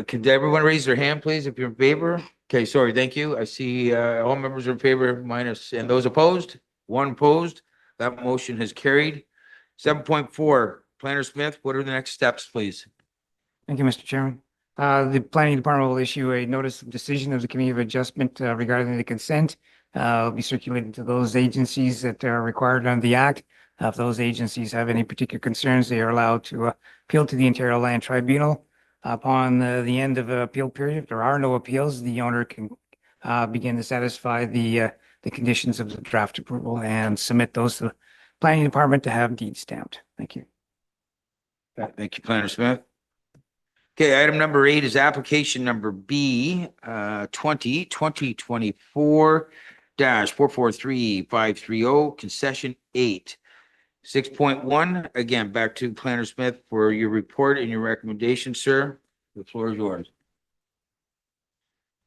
Could everyone raise their hand, please, if you're in favor? Okay, sorry, thank you. I see all members are in favor minus, and those opposed? 1 opposed. That motion has carried. 7.4, Planner Smith, what are the next steps, please? Thank you, Mr. Chairman. The planning department will issue a notice of decision of the Committee of Adjustment regarding the consent. It'll be circulated to those agencies that are required under the Act. If those agencies have any particular concerns, they are allowed to appeal to the Ontario Land Tribunal. Upon the end of the appeal period, if there are no appeals, the owner can begin to satisfy the conditions of the draft approval and submit those to the planning department to have deed stamped. Thank you. Thank you, Planner Smith. Okay, item number 8 is application number B 2024-443530, concession 8. 6.1, again, back to Planner Smith for your report and your recommendation, sir. The floor is yours.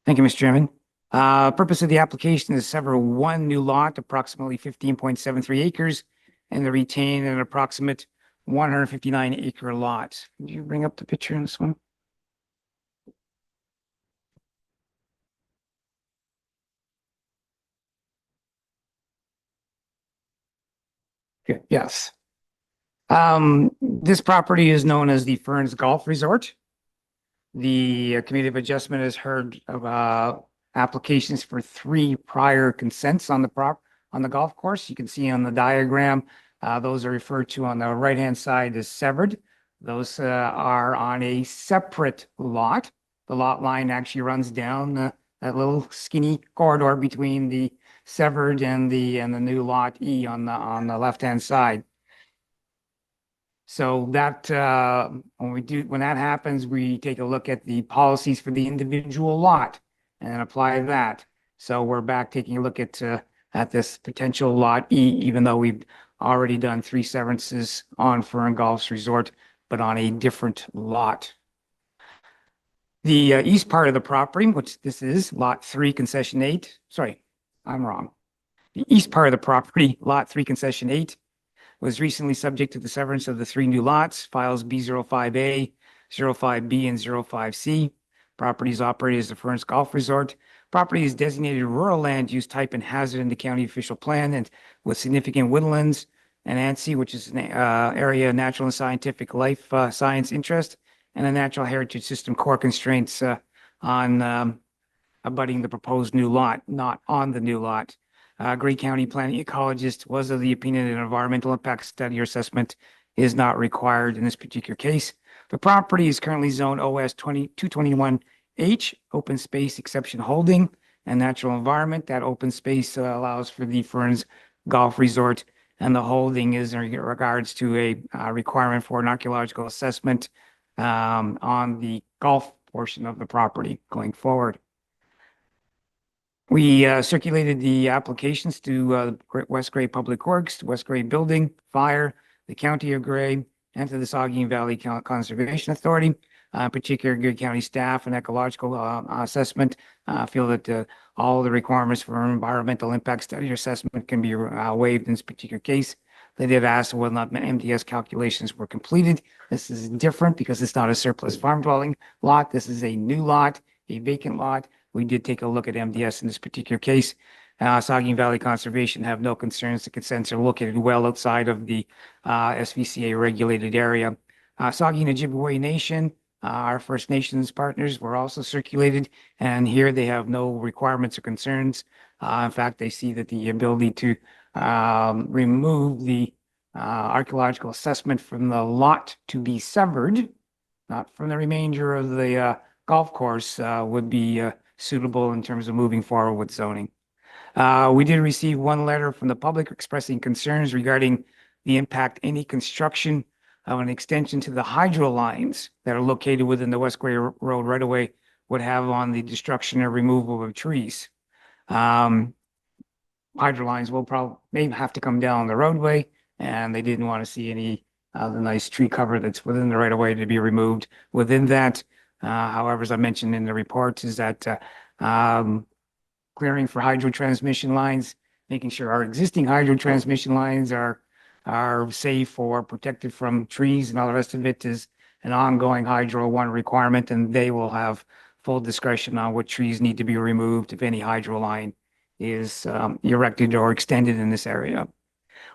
Thank you, Mr. Chairman. Purpose of the application is to sever one new lot, approximately 15.73 acres, and to retain an approximate 159-acre lot. Can you bring up the picture in this one? Good, yes. This property is known as the Ferns Golf Resort. The Committee of Adjustment has heard of applications for 3 prior consents on the golf course. You can see on the diagram, those are referred to on the right-hand side as severed. Those are on a separate lot. The lot line actually runs down that little skinny corridor between the severed and the new lot E on the left-hand side. So that, when that happens, we take a look at the policies for the individual lot and apply that. So we're back taking a look at this potential lot E, even though we've already done 3 severances on Fern Golf Resort, but on a different lot. The east part of the property, which this is Lot 3 Concession 8, sorry, I'm wrong. The east part of the property, Lot 3 Concession 8, was recently subject to the severance of the 3 new lots, files B05A, 05B, and 05C. Property is operated as the Ferns Golf Resort. Property is designated rural land use type and hazard in the county official plan and with significant woodlands and ANSI, which is an area of natural and scientific life science interest, and a natural heritage system core constraints on abutting the proposed new lot, not on the new lot. Grey County planning ecologist was of the opinion that an environmental impact study or assessment is not required in this particular case. The property is currently zoned OS 221H, open space exception holding and natural environment. That open space allows for the Ferns Golf Resort, and the holding is in regards to a requirement for an archaeological assessment on the golf portion of the property going forward. We circulated the applications to West Gray Public Works, West Gray Building, Fire, the County of Gray, and to the Saugeen Valley Conservation Authority. Particularly, Gray County staff and ecological assessment feel that all the requirements for environmental impact study or assessment can be waived in this particular case. They did ask whether or not MDS calculations were completed. This is different because it's not a surplus farm dwelling lot. This is a new lot, a vacant lot. We did take a look at MDS in this particular case. Saugeen Valley Conservation have no concerns. The consents are located well outside of the SVCA regulated area. Saugeen Ojibwe Nation, our First Nations partners, were also circulated, and here they have no requirements or concerns. In fact, they see that the ability to remove the archaeological assessment from the lot to be severed, not from the remainder of the golf course, would be suitable in terms of moving forward with zoning. We did receive one letter from the public expressing concerns regarding the impact any construction of an extension to the hydro lines that are located within the West Gray Road right-of-way would have on the destruction or removal of trees. Hydro lines will may have to come down the roadway, and they didn't want to see any the nice tree cover that's within the right-of-way to be removed within that. However, as I mentioned in the report, is that clearing for hydro transmission lines, making sure our existing hydro transmission lines are safe or protected from trees and all the rest of it is an ongoing Hydro One requirement, and they will have full discretion on what trees need to be removed if any hydro line is erected or extended in this area.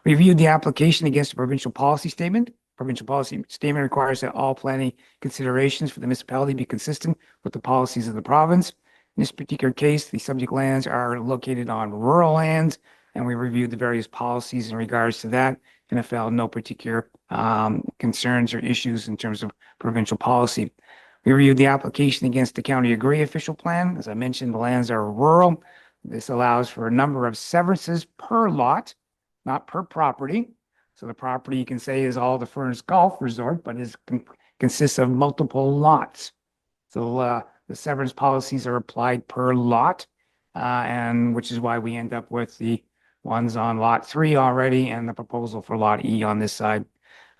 Reviewed the application against the provincial policy statement. Provincial policy statement requires that all planning considerations for the municipality be consistent with the policies of the province. In this particular case, the subject lands are located on rural lands, and we reviewed the various policies in regards to that and have found no particular concerns or issues in terms of provincial policy. We reviewed the application against the County of Gray official plan. As I mentioned, the lands are rural. This allows for a number of severances per lot, not per property. So the property you can say is all the Ferns Golf Resort, but consists of multiple lots. So the severance policies are applied per lot, and which is why we end up with the ones on Lot 3 already and the proposal for Lot E on this side.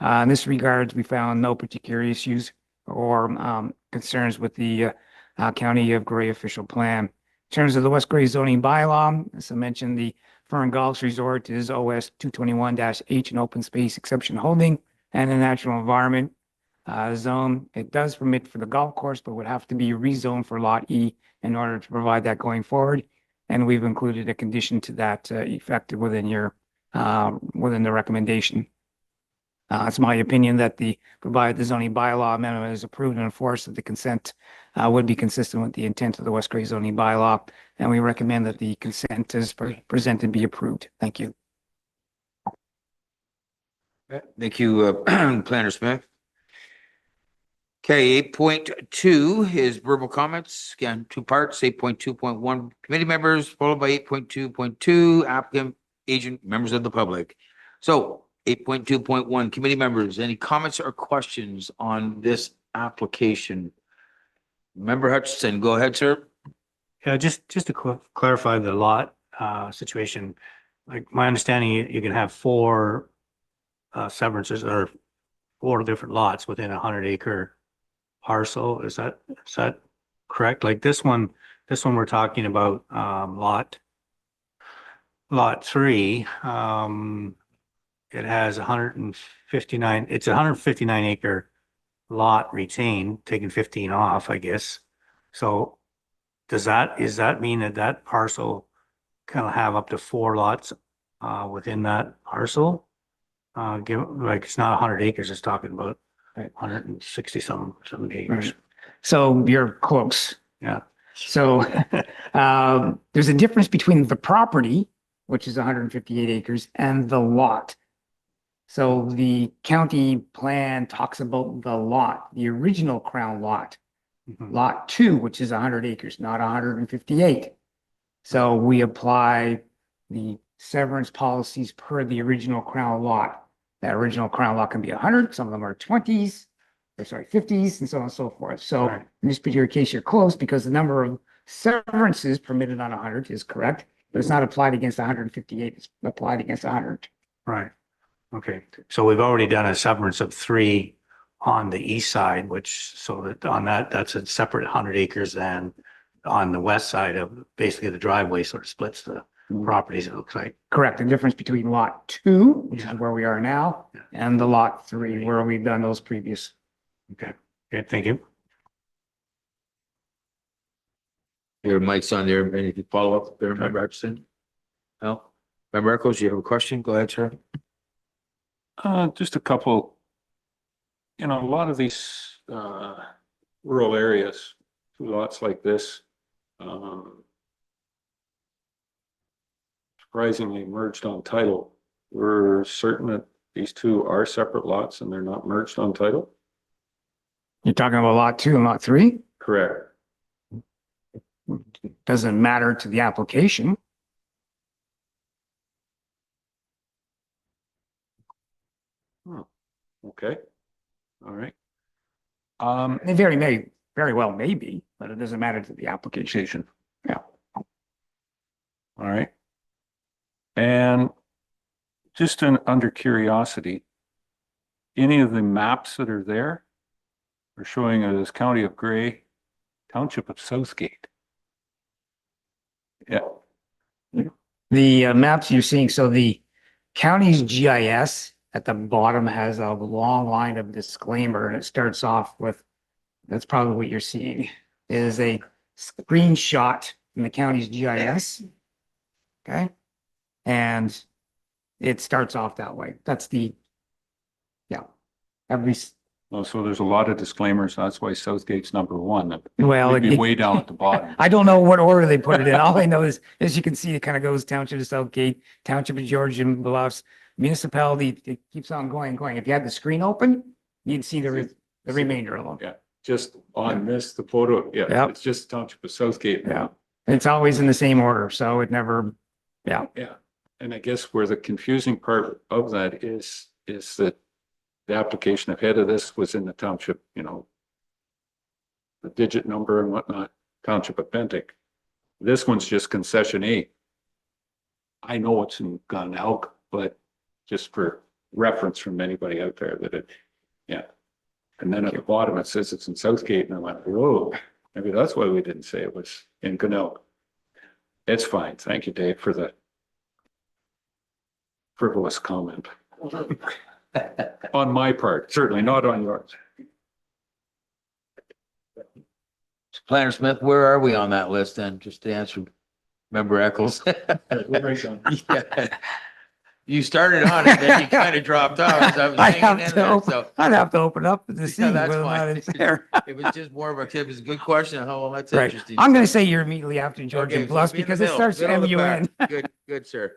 In this regard, we found no particular issues or concerns with the County of Gray official plan. In terms of the West Gray zoning bylaw, as I mentioned, the Fern Golf Resort is OS 221-H, an open space exception holding and a natural environment zone. It does permit for the golf course, but would have to be rezoned for Lot E in order to provide that going forward. And we've included a condition to that effect within your within the recommendation. It's my opinion that provided the zoning bylaw amendment is approved and enforced, that the consent would be consistent with the intent of the West Gray zoning bylaw, and we recommend that the consent as presented be approved. Thank you. Thank you, Planner Smith. Okay, 8.2 is verbal comments. Again, 2 parts. 8.2.1 committee members, followed by 8.2.2 applicant, agent, members of the public. So 8.2.1, committee members, any comments or questions on this application? Member Hutchinson, go ahead, sir. Yeah, just to clarify the lot situation, like my understanding, you can have four severances or four different lots within a 100-acre parcel. Is that correct? Like this one we're talking about, lot 3, it has 159, it's a 159-acre lot retained, taking 15 off, I guess. So does that mean that parcel can have up to 4 lots within that parcel? Like it's not 100 acres, it's talking about 160 some acres. Right. So you're close. Yeah. So there's a difference between the property, which is 158 acres, and the lot. So the county plan talks about the lot, the original Crown lot, lot 2, which is 100 acres, not 158. So we apply the severance policies per the original Crown lot. That original Crown lot can be 100, some of them are 20s, or sorry, 50s, and so on and so forth. So Right. in this particular case, you're close because the number of severances permitted on 100 is correct, but it's not applied against 158, it's applied against 100. Right. Okay. So we've already done a severance of 3 on the east side, which so that on that's a separate 100 acres than on the west side of basically the driveway sort of splits the properties, it looks like. Correct. The difference between lot 2, which Yeah. is where we are now, Yeah. and the lot 3, where we've done those previous. Okay. Okay, thank you. Your mic's on there. Any follow up there, Member Hutchinson? No? Member Echoes, you have a question? Go ahead, sir. Just a couple, a lot of these, rural areas, lots like this, surprisingly merged on title. We're certain that these two are separate lots and they're not merged on title? You're talking about lot 2 and lot 3? Correct. Doesn't matter to the application. Okay. All right. They very well may be, but it doesn't matter to the application. Yeah. All right. And just under curiosity, any of the maps that are there are showing it as County of Gray, Township of Southgate. Yeah. The maps you're seeing, so the county's GIS at the bottom has a long line of disclaimer, and it starts off with, that's probably what you're seeing, is a screenshot from the county's GIS. Okay? And it starts off that way. That's the, yeah. Oh, so there's a lot of disclaimers. That's why Southgate's number 1. Well, We'd be way down at the bottom. I don't know what order they put it in. All I know is, as you can see, it kind of goes Township of Southgate, Township of Georgian Bluffs, municipality. It keeps on going. If you had the screen open, you'd see the remainder of them. Yeah, just on this, the photo, yeah, Yep. it's just Township of Southgate. Yeah. It's always in the same order, so it never, yeah. Yeah, and I guess where the confusing part of that is that the application ahead of this was in the township, the digit number and whatnot, Township of Bentic. This one's just concession A. I know it's in Gun Elk, but just for reference from anybody out there yeah. And then at the bottom, it says it's in Southgate, and I went, whoa, maybe that's why we didn't say it was in Gun Elk. It's fine. Thank you, Dave, for the frivolous comment. On my part, certainly not on yours. Planner Smith, where are we on that list then? Just to answer Member Echoes. Yeah. You started on it, then you kind of dropped off. as I was I'd hanging have in to there, open, so- I'd have to open up to see Yeah, whether that's or not fine. it's there. It was just more of a, it was a good question. Oh, well, that's Right. interesting. I'm gonna say you're immediately after Okay, Georgian so Bluffs be in the because it middle, starts middle of the MUN. pack. Good, sir.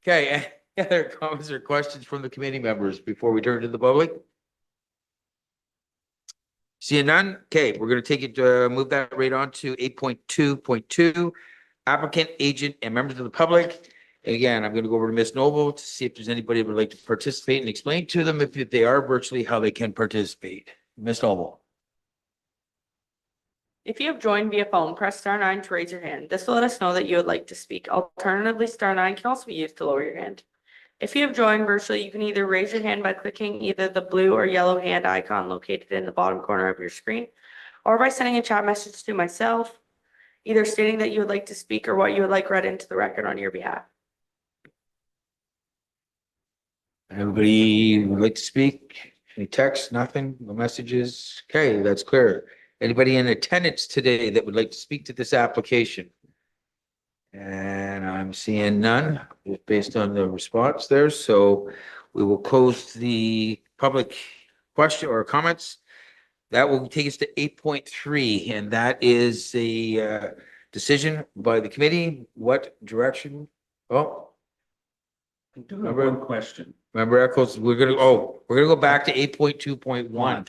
Okay, any other comments or questions from the committee members before we turn to the public? Seeing none, okay, we're gonna take it, move that right on to 8.2.2. Applicant, agent, and members of the public. Again, I'm going to go over to Ms. Noble to see if there's anybody who would like to participate and explain to them if they are virtually, how they can participate. Ms. Noble. If you have joined via phone, press star 9 to raise your hand. This will let us know that you would like to speak. Alternatively, star 9 can also be used to lower your hand. If you have joined virtually, you can either raise your hand by clicking either the blue or yellow hand icon located in the bottom corner of your screen, or by sending a chat message to myself, either stating that you would like to speak or what you would like read into the record on your behalf. Everybody would like to speak? Any text, nothing, no messages? Okay, that's clear. Anybody in attendance today that would like to speak to this application? And I'm seeing none, just based on the response there, so we will close the public question or comments. That will take us to 8.3, and that is a decision by the committee. What direction? Oh, I do have one question. Member Eccles, we're gonna go back to 8.2.1.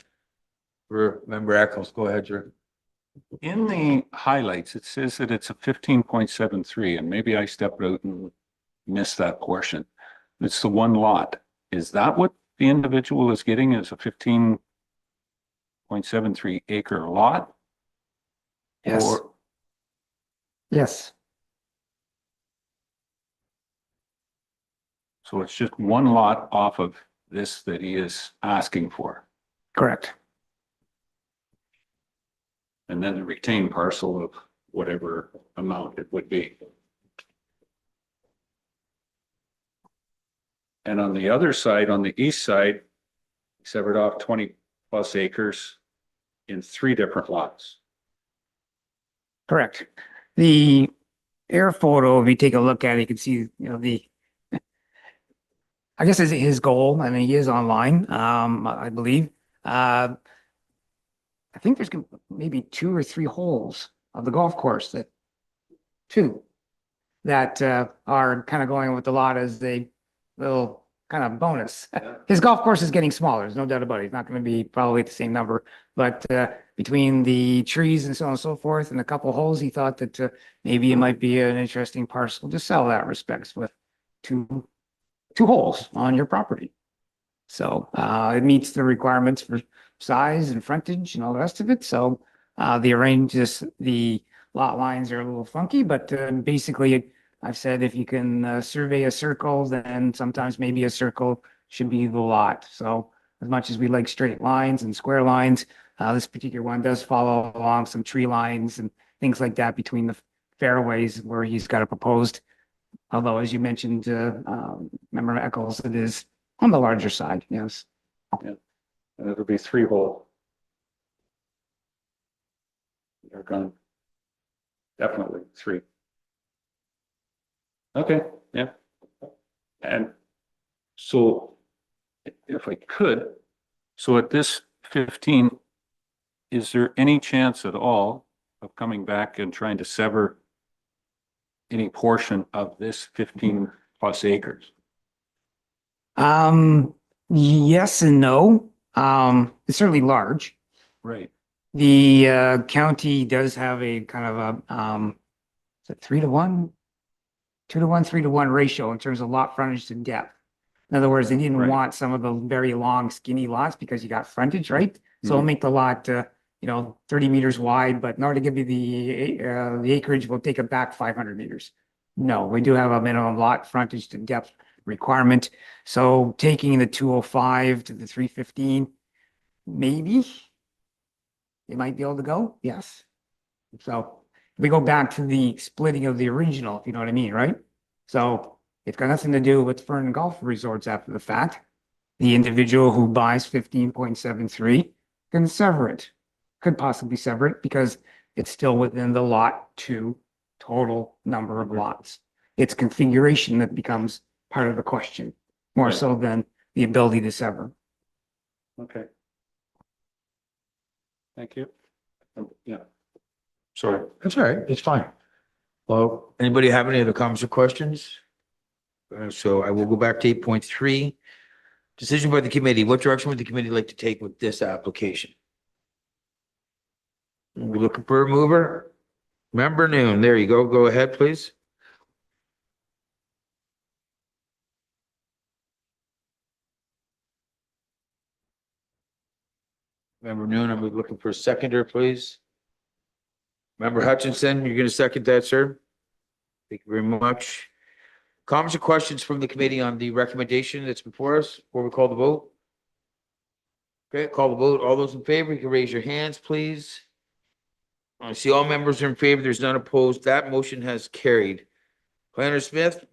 For Member Eccles, go ahead, Drew. In the highlights, it says that it's a 15.73, and maybe I stepped out and missed that portion. It's the one lot. Is that what the individual is getting, is a 15.73 acre lot? Yes. Or Yes, so it's just one lot off of this that he is asking for, correct. and then the retained parcel of whatever amount it would be. And on the other side, on the east side, he severed off 20 plus acres in 3 different lots. Correct. The air photo, if you take a look at it, you can see, I guess is his goal. I mean, he is online, I believe. I think there's maybe 2 or 3 holes of the golf course that are kind of going with the lot as a little kind of bonus. His golf course is getting smaller. There's no doubt about it. It's not going to be probably the same number, but between the trees and so on and so forth and a couple holes, he thought that maybe it might be an interesting parcel to sell that respects with two holes on your property. So it meets the requirements for size and frontage and all the rest of it. So the lot lines are a little funky, but basically I've said if you can survey a circle, then sometimes maybe a circle should be the lot. So as much as we like straight lines and square lines, this particular one does follow along some tree lines and things like that between the fairways where he's got a proposed. Although, as you mentioned, Member Eccles, it is on the larger side, yes. And it'll be 3 hole. They're gone. Definitely 3. Okay, yeah. And so if I could, so at this 15, is there any chance at all of coming back and trying to sever any portion of this 15 plus acres? Yes and no. It's certainly large. Right. The county does have a kind of a is it 3-to-1, 2-to-1, 3-to-1 ratio in terms of lot frontage to depth. In other words, they didn't Right. want some of the very long skinny lots because you got frontage, right? So it'll Mhm. make the lot 30 meters wide, but in order to give you the acreage, we'll take it back 500 meters. No, we do have a minimum lot frontage to depth requirement. So taking the 205 to the 315, maybe they might be able to go, yes. So we go back to the splitting of the original, if you know what I mean, right? So it's got nothing to do with Fern Golf Resorts after the fact. The individual who buys 15.73 can sever it, could possibly sever it because it's still within the lot 2 total number of lots. It's configuration that becomes part of the question, more Right. so than the ability to sever. Okay. Thank you. Yeah. Sorry. That's all right, it's fine. Well, anybody have any other comments or questions? So I will go back to 8.3. Decision by the committee. What direction would the committee like to take with this application? We're looking for a mover. Member Noon, there you go. Go ahead, please. Member Noon, I'm looking for a seconder, please. Member Hutchinson, you're gonna second that, sir? Thank you very much. Comments or questions from the committee on the recommendation that's before us before we call the vote? Okay, call the vote. All those in favor, you can raise your hands, please. I see all members are in favor. There's none opposed. That motion has carried. Planner Smith,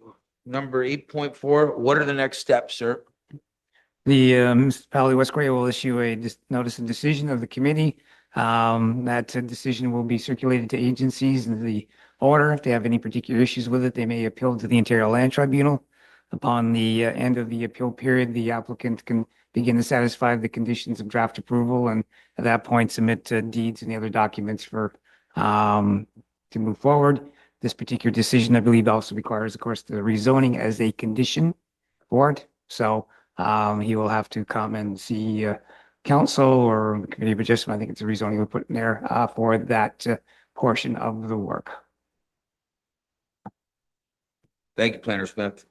number 8.4, what are the next steps, sir? The municipality of West Gray will issue a notice of decision of the committee. That decision will be circulated to agencies in the order. If they have any particular issues with it, they may appeal to the Ontario Land Tribunal. Upon the end of the appeal period, the applicant can begin to satisfy the conditions of draft approval, and at that point, submit deeds and the other documents for to move forward. This particular decision, I believe, also requires, of course, the rezoning as a condition for it. So he will have to come and see council or the committee of adjustment. I think it's a rezoning we put in there for that portion of the work. Thank you, Planner Smith.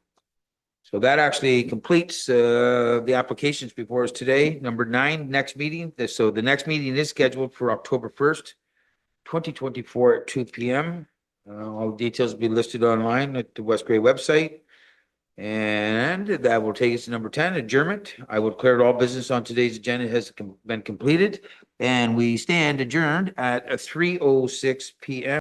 So that actually completes the applications before us today. Number 9, next meeting. So the next meeting is scheduled for October 1st, 2024 at 2 p.m. All the details will be listed online at the West Gray website. And that will take us to number 10, adjournment. I will declare all business on today's agenda has been completed, and we stand adjourned at 3:06 p.m.